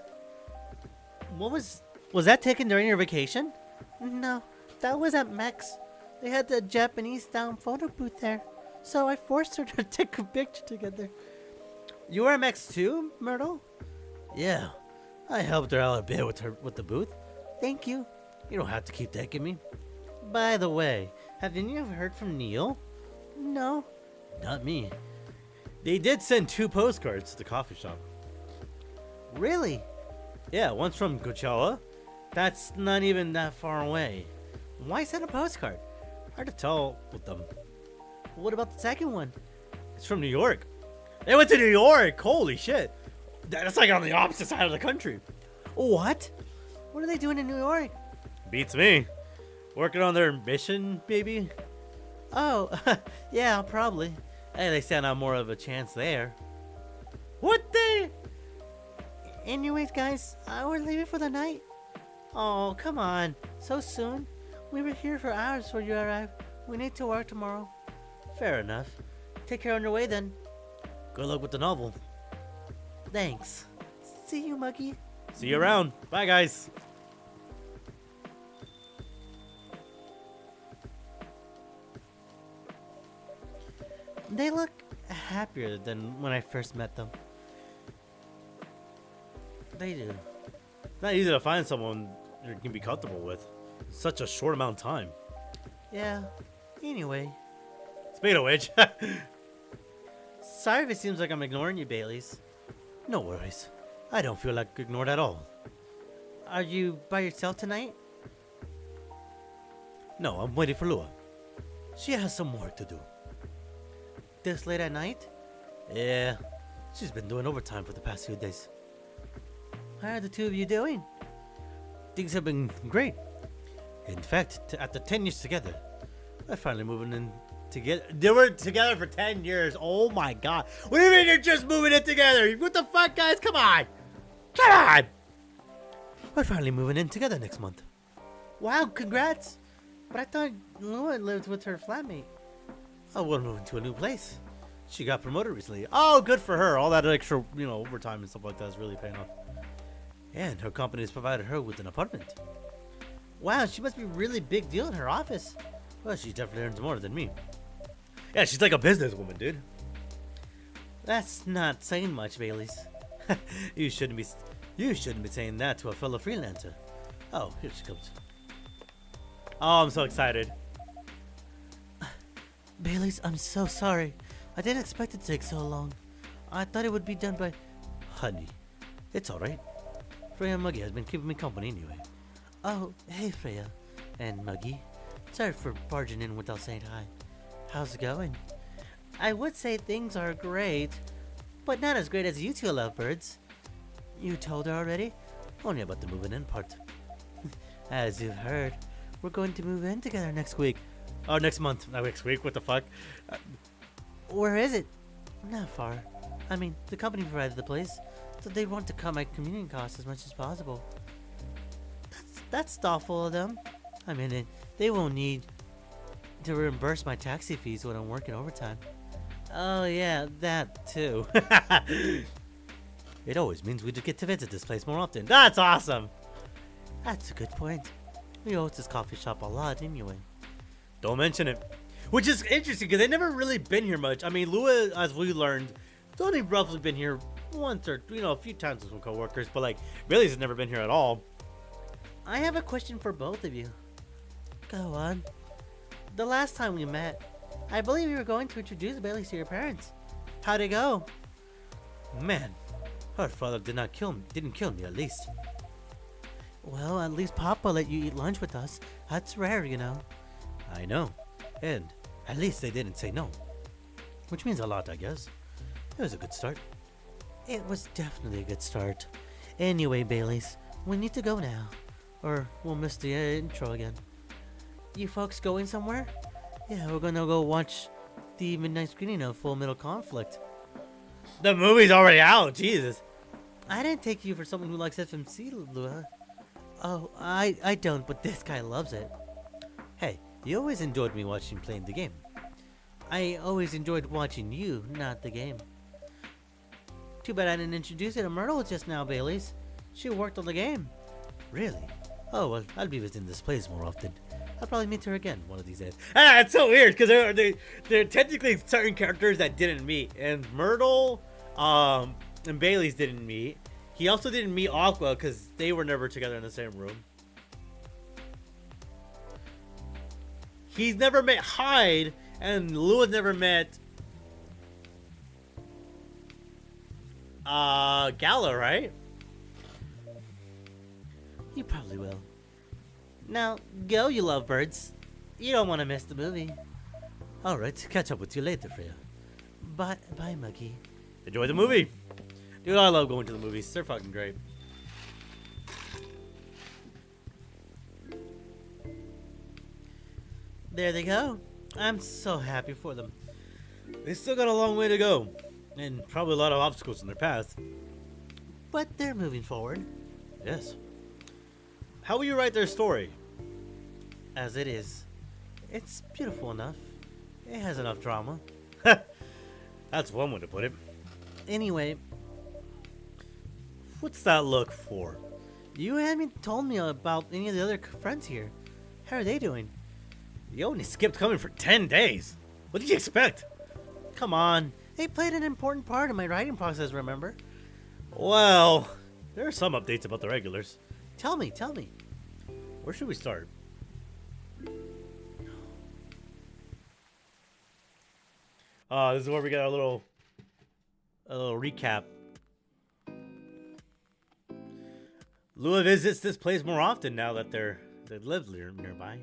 What was that taken during your vacation? No, that was at Max. They had the Japanese style photo booth there, so I forced her to take a picture together. You were at Max too, Myrtle? Yeah, I helped her out a bit with the booth. Thank you. You don't have to keep thanking me. By the way, have any of you heard from Neil? No. Not me. They did send 2 postcards to the coffee shop. Really? Yeah, one's from Coachella. That's not even that far away. Why send a postcard? Hard to tell with them. What about the second one? It's from New York. They went to New York. Holy shit. That's like on the opposite side of the country. What? What are they doing in New York? Beats me. Working on their mission, maybe? Oh, yeah, probably. Hey, they stand out more of a chance there. What the? Anyways, guys, we're leaving for the night. Oh, come on. So soon? We were here for hours before you arrived. We need to work tomorrow. Fair enough. Take care on your way then. Good luck with the novel. Thanks. See you, Muggy. See you around. Bye, guys. They look happier than when I first met them. They do. It's not easy to find someone you can be comfortable with in such a short amount of time. Yeah. Anyway. Speaking of which, Sorry if it seems like I'm ignoring you, Baileys. no worries. I don't feel like ignored at all. Are you by yourself tonight? No, I'm waiting for Lua. She has some work to do. This late at night? Yeah, she's been doing overtime for the past few days. How are the two of you doing? Things have been great. In fact, after 10 years together, we're finally moving in together. They were together for 10 years. Oh my god. What do you mean you're just moving in together? What the fuck, guys? Come on. Come on. We're finally moving in together next month. Wow, congrats! But I thought Lua lived with her flatmate. Oh, we're moving to a new place. She got promoted recently. Oh, good for her. All that extra, overtime and stuff like that is really paying off. And her company has provided her with an apartment. Wow, she must be a really big deal in her office. Well, she definitely earns more than me. Yeah, she's like a businesswoman, dude. That's not saying much, Baileys. You shouldn't be saying that to a fellow freelancer. Oh, here she comes. Oh, I'm so excited. Baileys, I'm so sorry. I didn't expect it to take so long. I thought it would be done by... Honey, it's alright. Freya and Muggy has been keeping me company anyway. Oh, hey Freya. And Muggy. Sorry for barging in without saying hi. How's it going? I would say things are great, but not as great as you two lovebirds. You told her already? Only about the moving in part. As you've heard, we're going to move in together next week. Oh, next month. Not next week. What the fuck? Where is it? Not far. I mean, the company provided the place, so they want to cut my commuting costs as much as possible. That's thoughtful of them. I mean, they won't need to reimburse my taxi fees when I'm working overtime. Oh, yeah, that too. It always means we get to visit this place more often. That's awesome. That's a good point. We owe this coffee shop a lot anyway. Don't mention it. Which is interesting because they've never really been here much. I mean, Lua, as we learned, has only roughly been here once or, a few times with some coworkers, but like, Billy's has never been here at all. I have a question for both of you. Go on. The last time we met, I believe you were going to introduce Bailey to your parents. How'd it go? Man, her father didn't kill me at least. Well, at least Papa let you eat lunch with us. That's rare, I know. And at least they didn't say no. Which means a lot, I guess. It was a good start. It was definitely a good start. Anyway, Baileys, we need to go now, or we'll miss the intro again. You folks going somewhere? Yeah, we're gonna go watch the midnight screening of Full Metal Conflict. The movie's already out, Jesus. I didn't take you for someone who likes FMC, Lua. Oh, I don't, but this guy loves it. Hey, you always enjoyed me watching playing the game. I always enjoyed watching you, not the game. Too bad I didn't introduce you to Myrtle just now, Bailey's. She worked on the game. Really? Oh, well, I'll be visiting this place more often. I'll probably meet her again one of these days. Ah, it's so weird, because they're technically certain characters that didn't meet. And Myrtle, and Bailey's didn't meet. He also didn't meet Aqua, because they were never together in the same room. He's never met Hyde, and Lua's never met Gala, right? You probably will. Now, go, you lovebirds. You don't want to miss the movie. Alright, catch up with you later, Freya. Bye, Muggy. Enjoy the movie. Dude, I love going to the movies. They're fucking great. There they go. I'm so happy for them. They still got a long way to go. And probably a lot of obstacles in their path. But they're moving forward. Yes. How will you write their story? As it is. It's beautiful enough. It has enough drama. That's one way to put it. Anyway, What's that look for? you haven't told me about any of the other friends here. How are they doing? You only skipped coming for 10 days. What did you expect? Come on. They played an important part in my writing process, remember? Well, there are some updates about the regulars. Tell me. Where should we start? This is where we got a little recap. Lua visits this place more often now that they live nearby.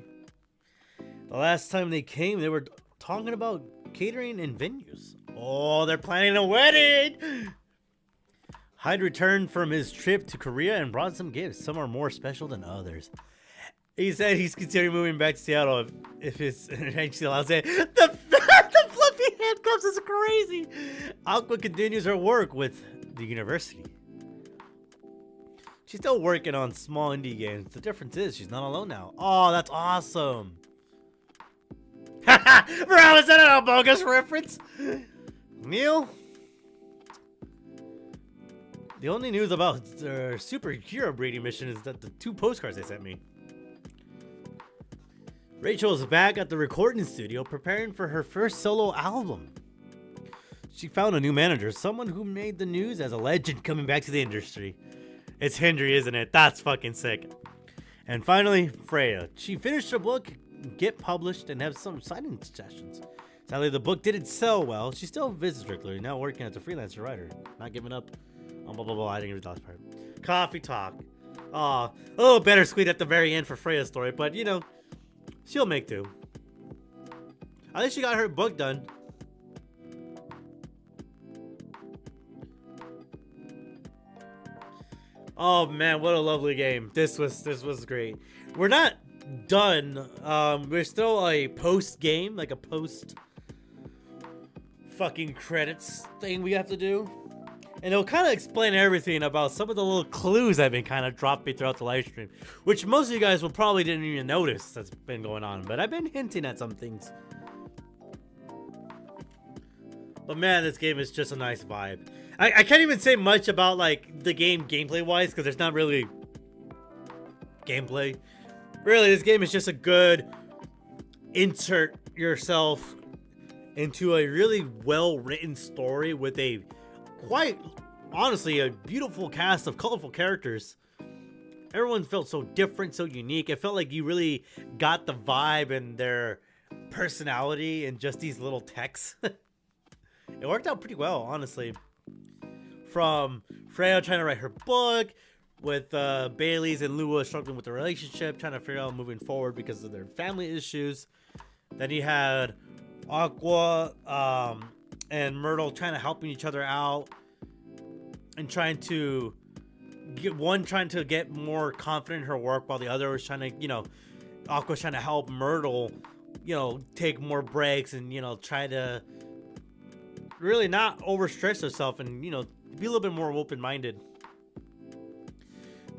The last time they came, they were talking about catering and venues. Oh, they're planning a wedding! Hyde returned from his trip to Korea and brought some gifts. Some are more special than others. He said he's considering moving back to Seattle if his eventually allows it. The fluffy handcuffs is crazy. Aqua continues her work with the university. She's still working on small indie games. The difference is she's not alone now. Oh, that's awesome. Bro, is that a bogus reference? Neil? The only news about their superhero breeding mission is that the 2 postcards they sent me. Rachel is back at the recording studio preparing for her first solo album. She found a new manager, someone who made the news as a legend coming back to the industry. It's Hendry, isn't it? That's fucking sick. And finally, Freya. She finished her book, get published, and have some signing sessions. Sadly, the book didn't sell well. She still visits regularly, now working as a freelancer writer. Not giving up. Oh, blah, blah, blah. I didn't read the last part. Coffee talk. Aw, a little bittersweet at the very end for Freya's story, but you know, she'll make do. At least she got her book done. Oh man, what a lovely game. This was great. We're not done. We're still a post game, like a post fucking credits thing we have to do. And it'll kind of explain everything about some of the little clues I've been kind of dropping throughout the live stream, which most of you guys will probably didn't even notice that's been going on, but I've been hinting at some things. But man, this game is just a nice vibe. I can't even say much about like the game gameplay wise because there's not really gameplay. Really, this game is just a good insert yourself into a really well written story with a quite honestly a beautiful cast of colorful characters. Everyone felt so different, so unique. It felt like you really got the vibe and their personality in just these little texts. It worked out pretty well, honestly. From Freya trying to write her book, with Bailey's and Lua struggling with the relationship, trying to figure out moving forward because of their family issues. Then you had Aqua and Myrtle trying to helping each other out and trying to one trying to get more confident in her work, while the other was trying to, Aqua's trying to help Myrtle, take more breaks and, try to really not overstretch herself and, be a little bit more open-minded.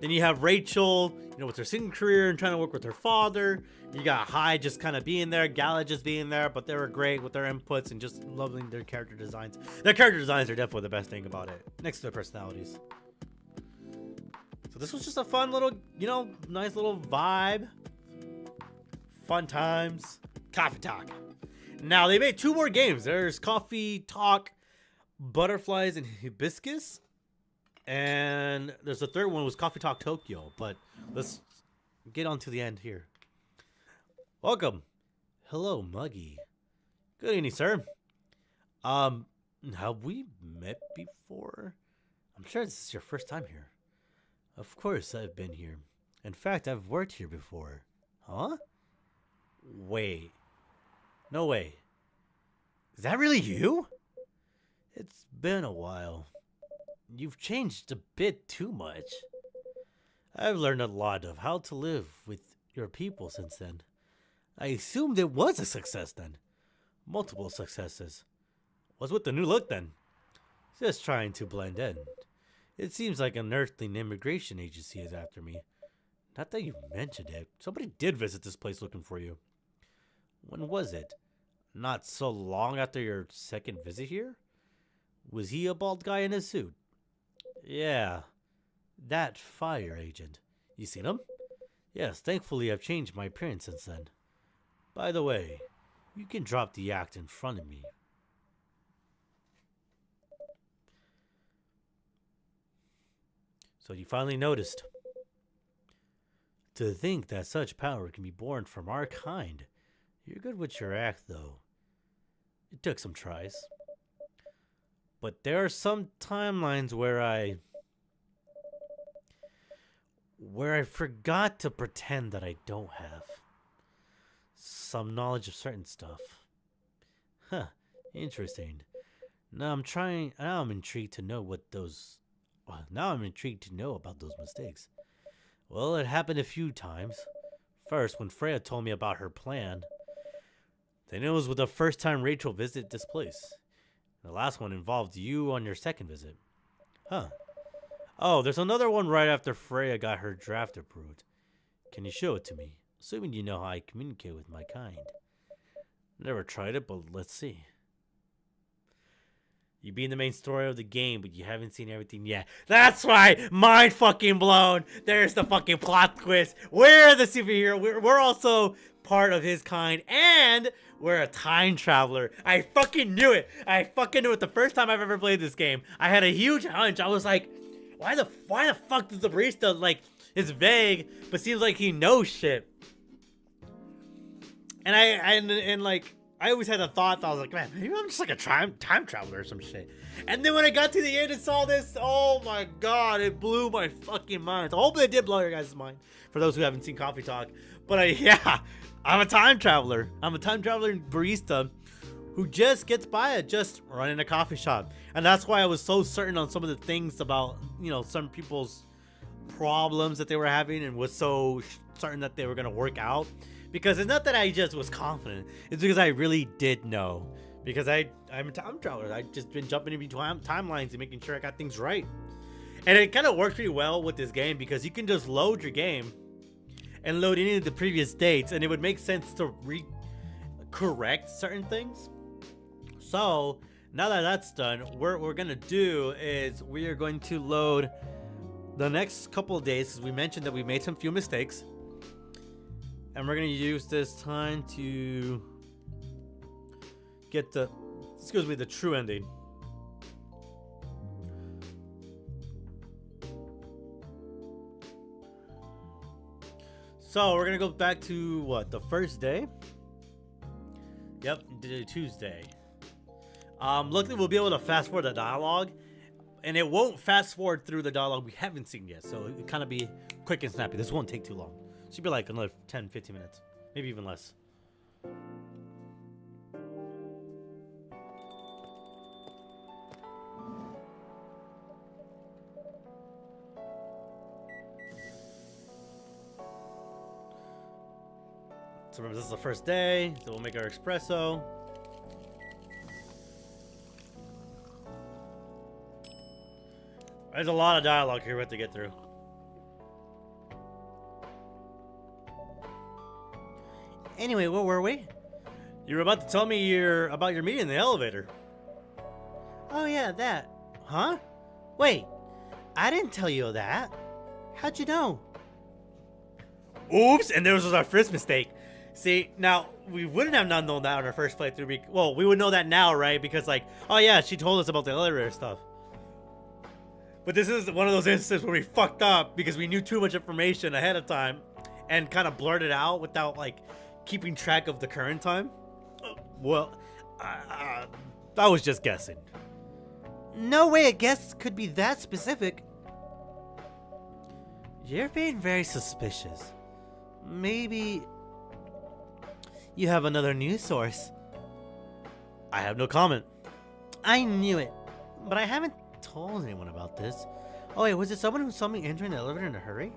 Then you have Rachel, with her singing career and trying to work with her father. You got Hyde just kind of being there, Gala just being there, but they were great with their inputs and just loving their character designs. Their character designs are definitely the best thing about it, next to their personalities. So this was just a fun little, nice little vibe. Fun times. Coffee Talk. Now, they made 2 more games. There's Coffee Talk, Butterflies, and Hibiscus. And there's a third one, was Coffee Talk Tokyo. But let's get on to the end here. Welcome. Hello, Muggy. Good evening, sir. Have we met before? I'm sure this is your first time here. Of course I've been here. In fact, I've worked here before. Huh? Wait. No way. Is that really you? It's been a while. You've changed a bit too much. I've learned a lot of how to live with your people since then. I assumed it was a success then. Multiple successes. What's with the new look then? Just trying to blend in. It seems like an earthling immigration agency is after me. Not that you mentioned it. Somebody did visit this place looking for you. When was it? Not so long after your second visit here? Was he a bald guy in a suit? Yeah. That fire agent. You seen him? Yes, thankfully I've changed my appearance since then. By the way, you can drop the act in front of me. So you finally noticed. To think that such power can be born from our kind. You're good with your act, though. It took some tries. But there are some timelines where I forgot to pretend that I don't have some knowledge of certain stuff. Huh, interesting. Now I'm intrigued to know about those mistakes. Well, it happened a few times. First, when Freya told me about her plan. Then it was with the first time Rachel visited this place. The last one involved you on your second visit. Huh. Oh, there's another one right after Freya got her draft approved. Can you show it to me? Assuming you know how I communicate with my kind. Never tried it, but let's see. You be in the main story of the game, but you haven't seen everything yet. That's right! Mind fucking blown! There's the fucking plot twist. We're the superhero. We're also part of his kind, and we're a time traveler. I fucking knew it. The first time I've ever played this game. I had a huge hunch. I was like, why the fuck does the barista, like, it's vague, but seems like he knows shit. And I always had a thought that I was like, man, maybe I'm just like a time traveler or some shit. And then when I got to the end and saw this, oh my god, it blew my fucking mind. So hopefully it did blow your guys' mind, for those who haven't seen Coffee Talk. But yeah, I'm a time traveler. I'm a time traveler barista who just gets by at just running a coffee shop. And that's why I was so certain on some of the things about, some people's problems that they were having, and was so certain that they were going to work out. Because it's not that I just was confident. It's because I really did know. Because I'm a time traveler. I've just been jumping in between timelines and making sure I got things right. And it kind of works pretty well with this game, because you can just load your game and load any of the previous dates, and it would make sense to correct certain things. So now that that's done, what we're going to do is we are going to load the next couple of days, because we mentioned that we made some few mistakes. And we're going to use this time to get the true ending. So we're going to go back to what? The first day? Yep, Tuesday. Luckily we'll be able to fast forward the dialogue. And it won't fast forward through the dialogue we haven't seen yet. So it'll kind of be quick and snappy. This won't take too long. Should be like another 10-15 minutes, maybe even less. So remember, this is the first day, so we'll make our espresso. There's a lot of dialogue here we have to get through. Anyway, where were we? You were about to tell me about your meeting in the elevator. Oh yeah, that. Huh? Wait, I didn't tell you that. How'd you know? Oops, and this was our first mistake. See, now, we wouldn't have not known that on our first playthrough. Well, we would know that now, right? Because, like, oh yeah, she told us about the elevator stuff. But this is one of those instances where we fucked up because we knew too much information ahead of time and kind of blurted out without, like, keeping track of the current time. Well, I was just guessing. No way a guess could be that specific. You're being very suspicious. Maybe you have another news source. I have no comment. I knew it, but I haven't told anyone about this. Oh wait, was it someone who saw me entering the elevator in a hurry?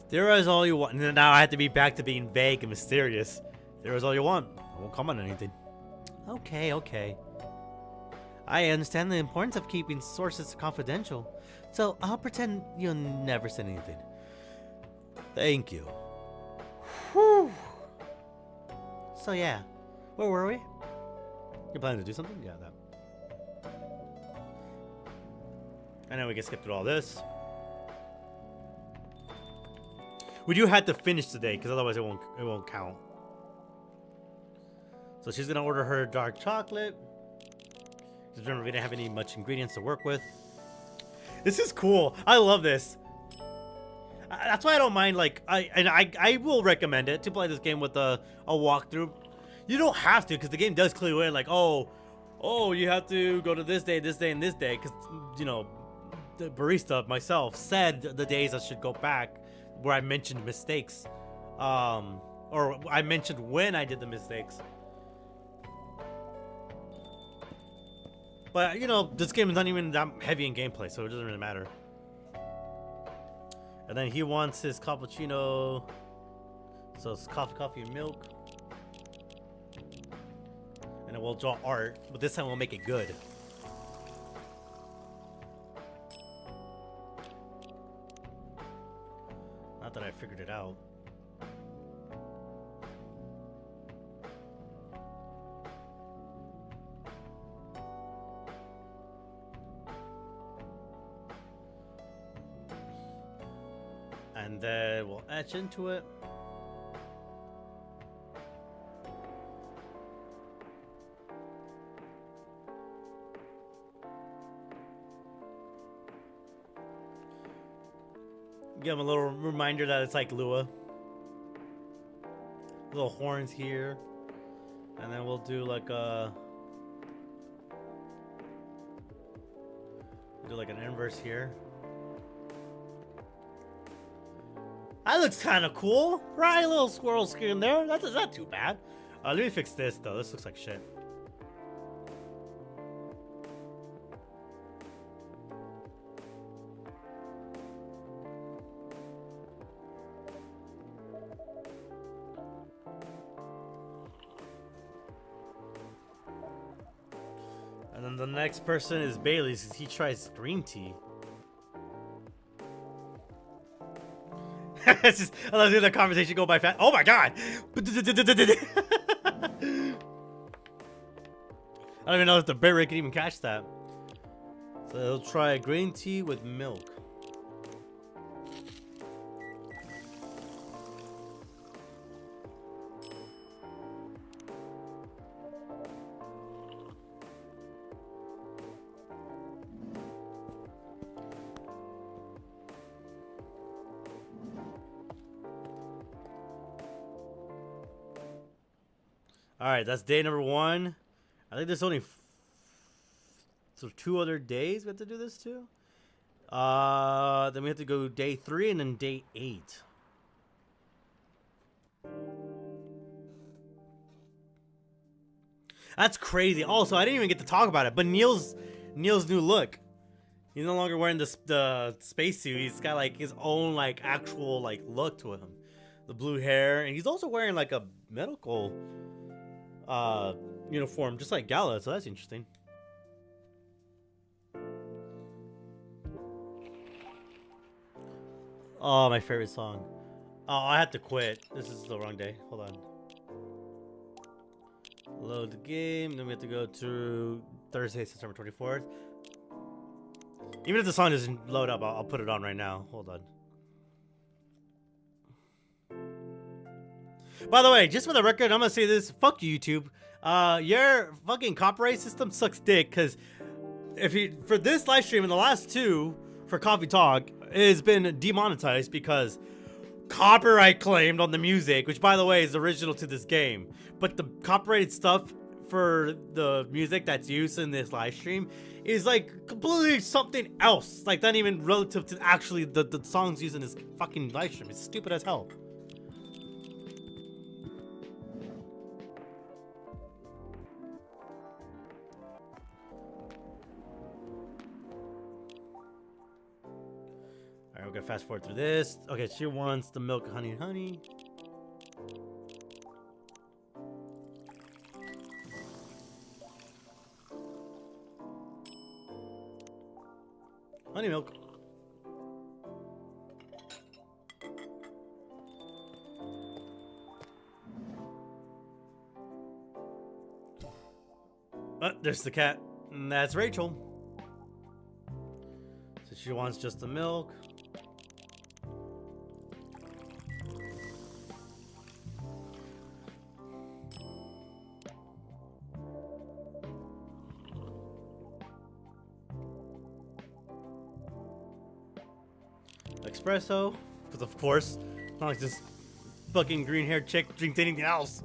Theorize all you want. Now I have to be back to being vague and mysterious. Theorize all you want. I won't comment on anything. Okay. I understand the importance of keeping sources confidential, so I'll pretend you'll never say anything. Thank you. Whew. So yeah, where were we? You're planning to do something? Yeah, that. I know we can skip through all this. We do have to finish today, because otherwise it won't count. So she's gonna order her dark chocolate. Just remember, we didn't have any much ingredients to work with. This is cool. I love this. That's why I don't mind. Like, I will recommend it to play this game with a walkthrough. You don't have to, because the game does clue in. Like, oh, you have to go to this day, and this day, because you know, the barista myself said the days I should go back where I mentioned mistakes, or I mentioned when I did the mistakes. But, you know, this game is not even that heavy in gameplay, so it doesn't really matter. And then he wants his cappuccino. So it's coffee, and milk. And then we'll draw art, but this time we'll make it good. Not that I figured it out. And then we'll etch into it. Give him a little reminder that it's like Lua. Little horns here. And then we'll do like a... do like an inverse here. That looks kind of cool, right? A little squirrel skin there. That's not too bad. Let me fix this though. This looks like shit. And then the next person is Bailey's. He tries green tea. It's just, I love the conversation go by fast. Oh my god! I don't even know if the bit rate can even catch that. So he'll try green tea with milk. Alright, that's day number 1. I think there's only so 2 other days we have to do this too. Then we have to go day 3 and then day 8. That's crazy. Also, I didn't even get to talk about it, but Neil's new look. He's no longer wearing the spacesuit. He's got like his own like actual like look to him. The blue hair, and he's also wearing like a medical uniform, just like Gala, so that's interesting. Oh, my favorite song. Oh, I had to quit. This is the wrong day. Hold on. Load the game. Then we have to go to Thursday, September 24th. Even if the song doesn't load up, I'll put it on right now. Hold on. By the way, just for the record, I'm gonna say this. Fuck you, YouTube. Your fucking copyright system sucks dick. Cause if you for this live stream and the last two for Coffee Talk has been demonetized because copyright claimed on the music, which by the way is original to this game. But the copyrighted stuff for the music that's used in this live stream is like completely something else. Like not even relative to actually the songs used in this fucking live stream. It's stupid as hell. Alright, we're gonna fast forward through this. Okay, she wants the milk, honey, honey. Honey milk. There's the cat. And that's Rachel. So she wants just the milk. Espresso, because of course, not like this fucking green-haired chick drinks anything else.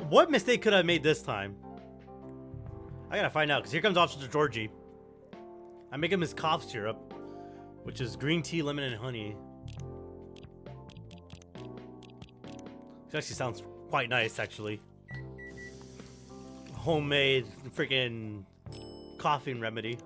What mistake could I have made this time? I gotta find out, because here comes Officer Georgie. I make him his cough syrup, which is green tea, lemon, and honey. It actually sounds quite nice, actually. Homemade freaking coughing remedy.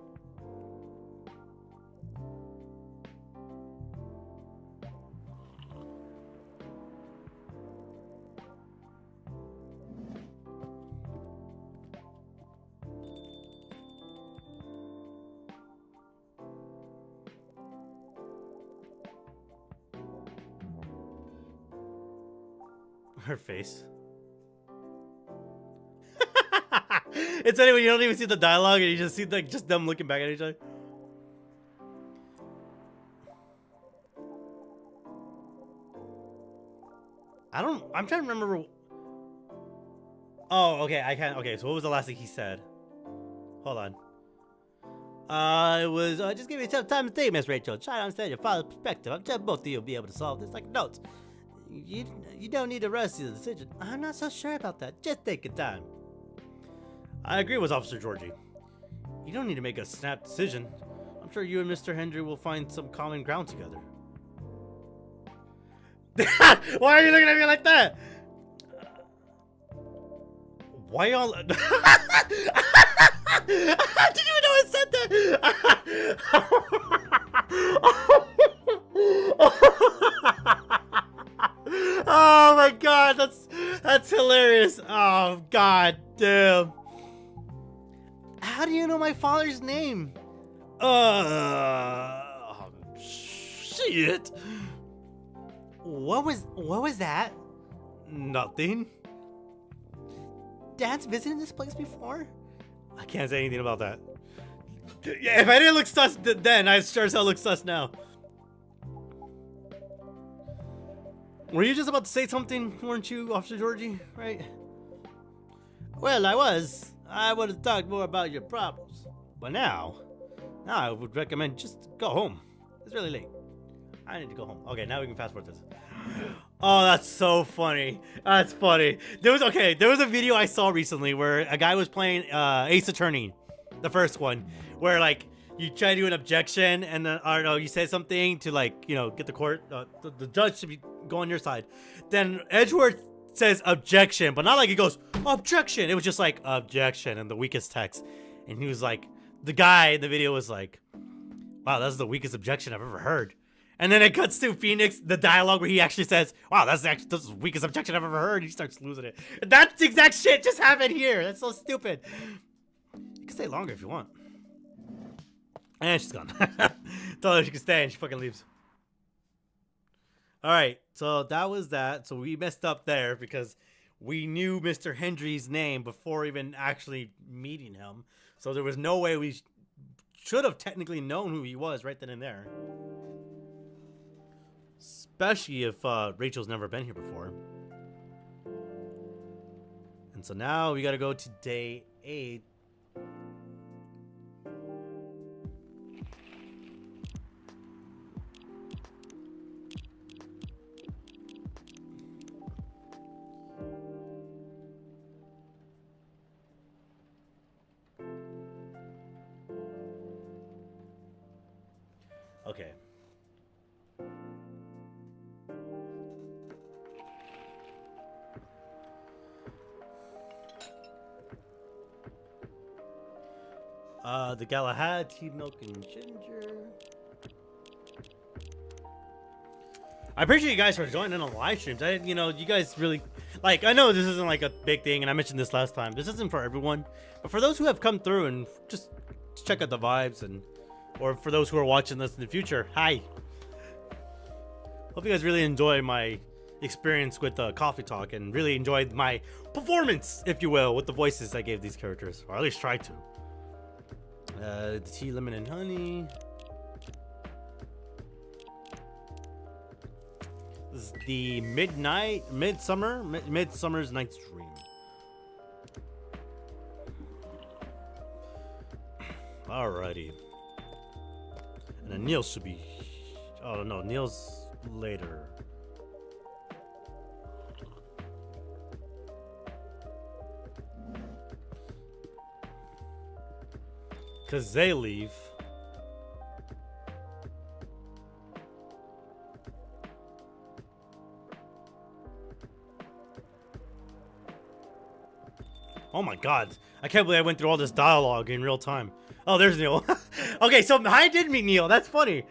Her face. It's funny when you don't even see the dialogue and you just see like just them looking back at each other. I'm trying to remember. Oh, okay, I can't. Okay, so what was the last thing he said? Hold on. It was just give me some time to think, Miss Rachel. Try to understand your father's perspective. I'm sure both of you will be able to solve this like notes. You don't need to rush the decision. I'm not so sure about that. Just take your time. I agree with Officer Georgie. You don't need to make a snap decision. I'm sure you and Mr. Hendry will find some common ground together. Why are you looking at me like that? Why y'all... Did you know I said that? Oh my god, that's hilarious. Oh god damn. How do you know my father's name? Shit. What was that? Nothing. Dad's visited this place before? I can't say anything about that. Yeah, if I didn't look sus then, I sure as hell look sus now. Were you just about to say something, weren't you, Officer Georgie? Right? Well, I was. I would have talked more about your problems. But now I would recommend just go home. It's really late. I need to go home. Okay, now we can fast forward this. Oh, that's so funny. That's funny. There was a video I saw recently where a guy was playing Ace Attorney, the first one, where like you try to do an objection and then, I don't know, you say something to like, you know, get the court, the judge to be go on your side. Then Edgeworth says objection, but not like he goes objection. It was just like objection and the weakest text. And he was like, the guy in the video was like, wow, that's the weakest objection I've ever heard. And then it cuts to Phoenix, the dialogue where he actually says, wow, that's the weakest objection I've ever heard. He starts losing it. That's the exact shit just happened here. That's so stupid. You can stay longer if you want. And she's gone. Told her she can stay and she fucking leaves. Alright, so that was that. So we messed up there because we knew Mr. Hendry's name before even actually meeting him. So there was no way we should have technically known who he was right then and there. Especially if Rachel's never been here before. And so now we gotta go to day 8. Okay. The Galahad, tea, milk, and ginger. I appreciate you guys for joining in on the live streams. You guys really, like, I know this isn't like a big thing, and I mentioned this last time. This isn't for everyone, but for those who have come through and just check out the vibes, and or for those who are watching this in the future, hi. Hope you guys really enjoy my experience with Coffee Talk and really enjoyed my performance, if you will, with the voices I gave these characters, or at least tried to. The tea, lemon, and honey. This is the Midsummer's Night's Dream. Alrighty. And then Neil should be. Oh no, Neil's later. Cause they leave. Oh my god. I can't believe I went through all this dialogue in real time. Oh, there's Neil. Okay, so I did meet Neil. That's funny.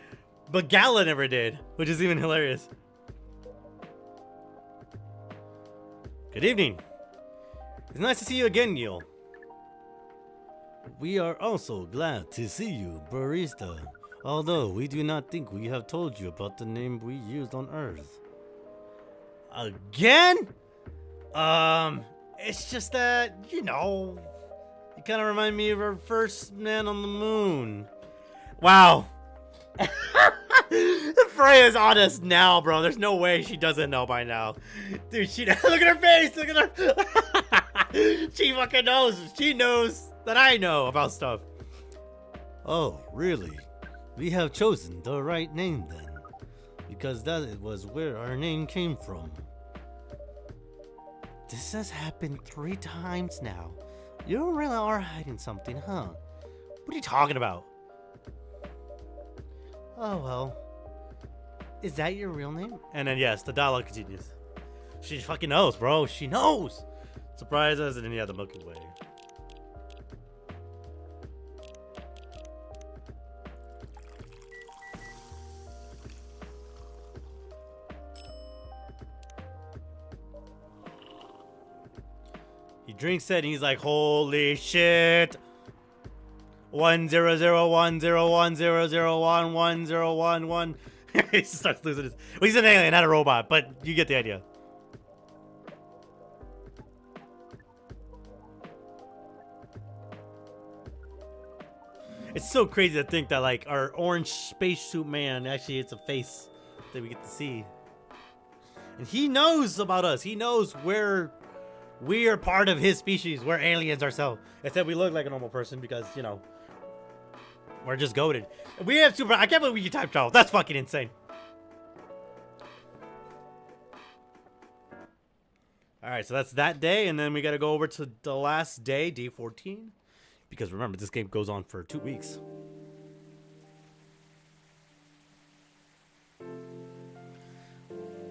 But Gala never did, which is even hilarious. Good evening. It's nice to see you again, Neil. We are also glad to see you, barista. Although we do not think we have told you about the name we used on Earth. Again? It's just that, you kind of remind me of our first man on the moon. Wow. Freya's on us now, bro. There's no way she doesn't know by now. Dude, look at her face. Look at her. She fucking knows. She knows that I know about stuff. Oh, really? We have chosen the right name then. Because that was where our name came from. This has happened 3 times now. You really are hiding something, huh? What are you talking about? Oh, well. Is that your real name? And then, yes, the dialogue continues. She fucking knows, bro. She knows. Surprises, and then you have the Milky Way. He drinks it, and he's like, holy shit. 10010101011. He starts losing his. Well, he's an alien, not a robot, but you get the idea. It's so crazy to think that like our orange spacesuit man actually it's a face that we get to see, and he knows about us. He knows where we are part of his species. We're aliens ourselves. Except we look like a normal person because we're just goated. We have super. I can't believe we can time travel. That's fucking insane. All right, so that's that day, and then we got to go over to the last day, day 14, because remember this game goes on for 2 weeks.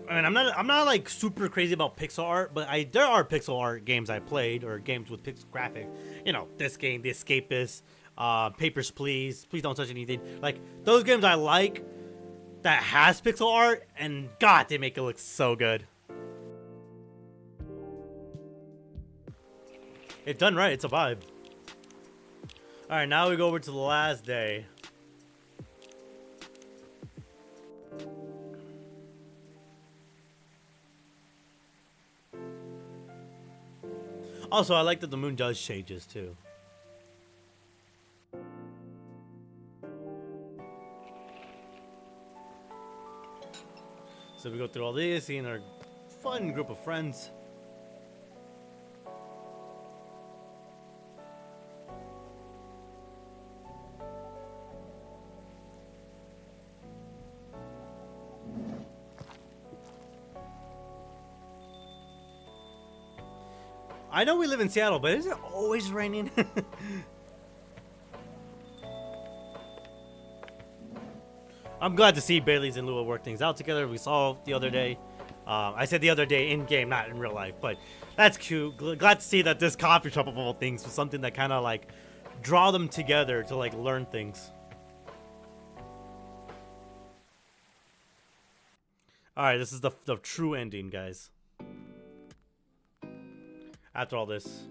I mean, I'm not like super crazy about pixel art, but there are pixel art games I played or games with pixel graphic. You know, this game, The Escapist, Papers, Please Don't Touch Anything. Like those games I like that has pixel art, and God, they make it look so good. If done right, it's a vibe. All right, now we go over to the last day. Also, I like that the moon does changes too. So we go through all these, seeing our fun group of friends. I know we live in Seattle, but is it always raining? I'm glad to see Bailey's and Lua work things out together. We saw the other day. I said the other day in game, not in real life, but that's cute. Glad to see that this coffee shop of all things was something that kind of like draw them together to like learn things. All right, this is the true ending, guys. After all this.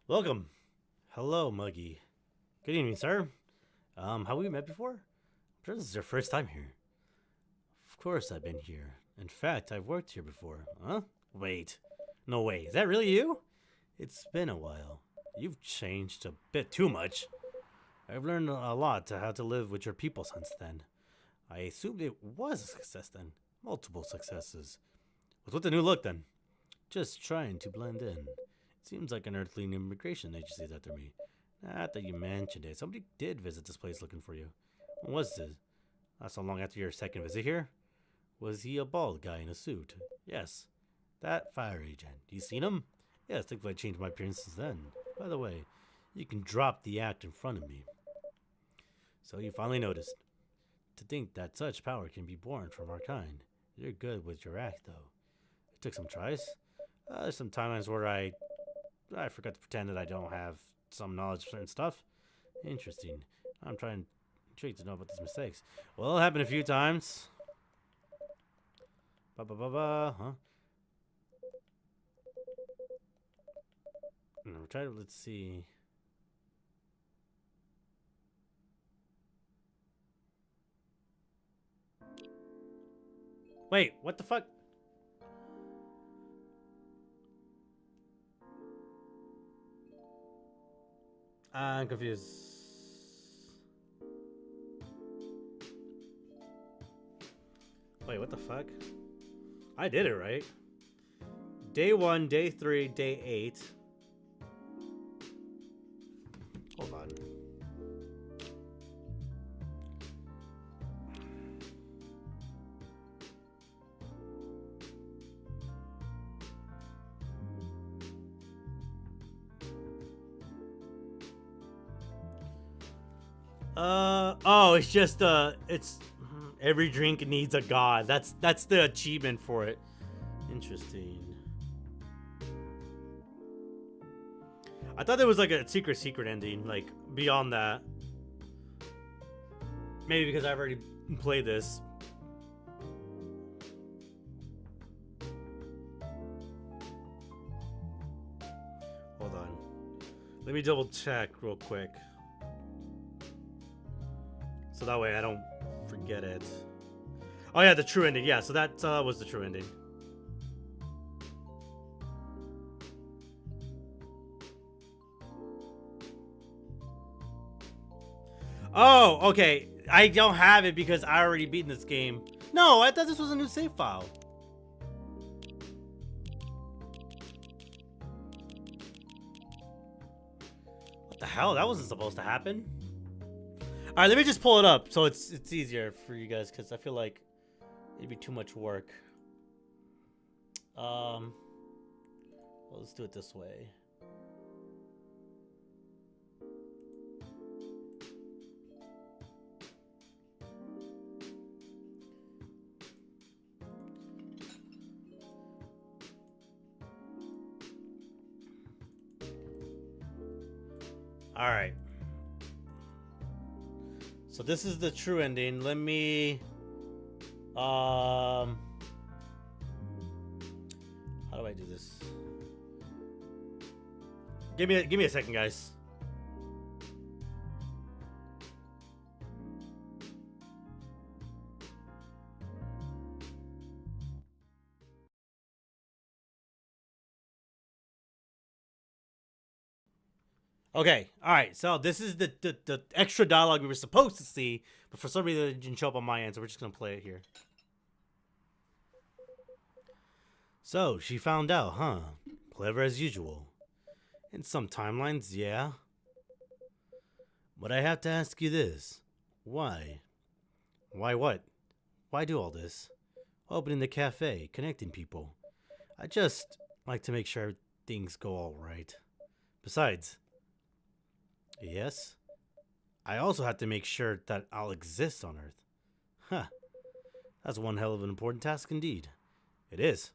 Welcome. Hello, Muggy. Good evening, sir. Have we met before? I'm sure this is your first time here. Of course I've been here. In fact, I've worked here before. Huh? Wait. No way. Is that really you? It's been a while. You've changed a bit too much. I've learned a lot to how to live with your people since then. I assumed it was a success then. Multiple successes. What's with the new look then? Just trying to blend in. It seems like an earthly immigration agency is after me. Not that you mentioned it. Somebody did visit this place looking for you. When was this? Not so long after your second visit here? Was he a bald guy in a suit? Yes. That fire agent. You seen him? Yes, I think I changed my appearance since then. By the way, you can drop the act in front of me. So you finally noticed. To think that such power can be born from our kind. You're good with your act, though. It took some tries. There's some timelines where I forgot to pretend that I don't have some knowledge of certain stuff. Interesting. I'm intrigued to know about these mistakes. Well, it happened a few times. Huh? Let's see. Wait, what the fuck? I'm confused. Wait, what the fuck? I did it right. Day 1, day 3, day 8. Hold on. Oh, it's just it's every drink needs a god. That's the achievement for it. Interesting. I thought there was like a secret ending, like beyond that. Maybe because I've already played this. Hold on. Let me double check real quick. So that way I don't forget it. Oh yeah, the true ending. Yeah, so that was the true ending. Oh, okay. I don't have it because I already beaten this game. No, I thought this was a new save file. What the hell? That wasn't supposed to happen. right, let me just pull it up so it's easier for you guys because I feel like it'd be too much work. Well, let's do it this way. All right. So this is the true ending. Let me how do I do this? Give me a second, guys. Okay, all right. So this is the extra dialogue we were supposed to see, but for some reason it didn't show up on my end, so we're just gonna play it here. So she found out, huh? Clever as usual. In some timelines, yeah. But I have to ask you this: why? Why what? Why do all this? Opening the cafe, connecting people. I just like to make sure things go all right. Besides. Yes? I also have to make sure that I'll exist on Earth. Huh. That's one hell of an important task indeed. It is.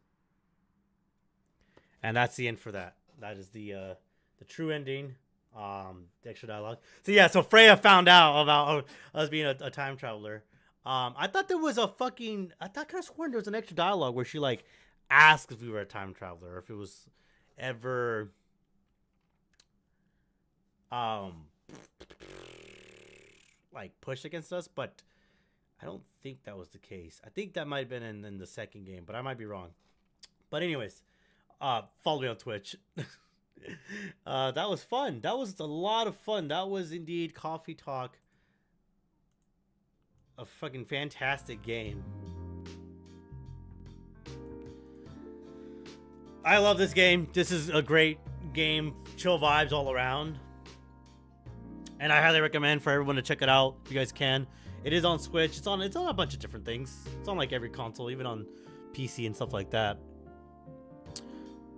And that's the end for that. That is the true ending. The extra dialogue. So yeah, so Freya found out about us being a time traveler. I thought there was a fucking... I could have sworn there was an extra dialogue where she like asked if we were a time traveler, or if it was ever... like pushed against us, but I don't think that was the case. I think that might have been in the second game, but I might be wrong. But anyways, follow me on Twitch. That was fun. That was a lot of fun. That was indeed Coffee Talk. A fucking fantastic game. I love this game. This is a great game. Chill vibes all around. And I highly recommend for everyone to check it out if you guys can. It is on Switch. It's on a bunch of different things. It's on like every console, even on PC and stuff like that.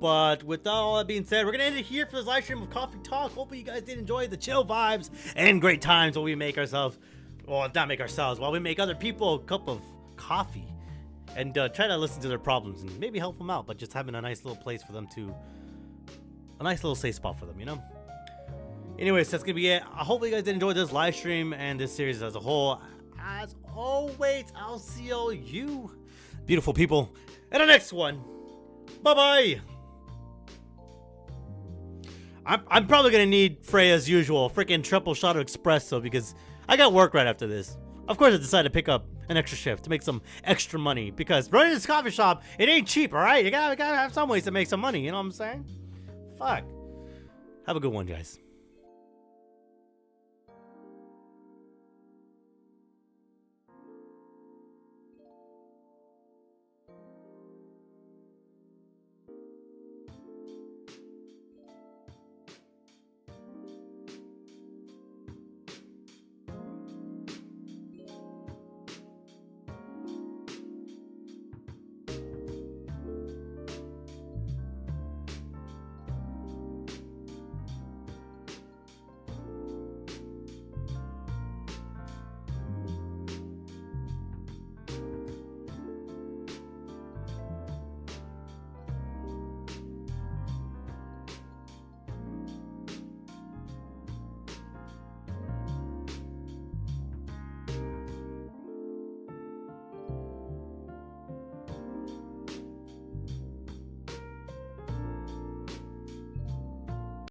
But with all that being said, we're gonna end it here for this live stream of Coffee Talk. Hopefully you guys did enjoy the chill vibes and great times while we make ourselves, well, not make ourselves, while we make other people a cup of coffee and try to listen to their problems and maybe help them out, but just having a nice little place for them to, a nice little safe spot for them, you know? Anyways, that's gonna be it. I hope you guys did enjoy this live stream and this series as a whole. As always, I'll see all you beautiful people in the next one. Bye-bye. I'm probably gonna need Freya's usual freaking triple shot of espresso because I got work right after this. Of course, I decided to pick up an extra shift to make some extra money because running this coffee shop, it ain't cheap, all right? You gotta have some ways to make some money, you know what I'm saying? Fuck. Have a good one, guys.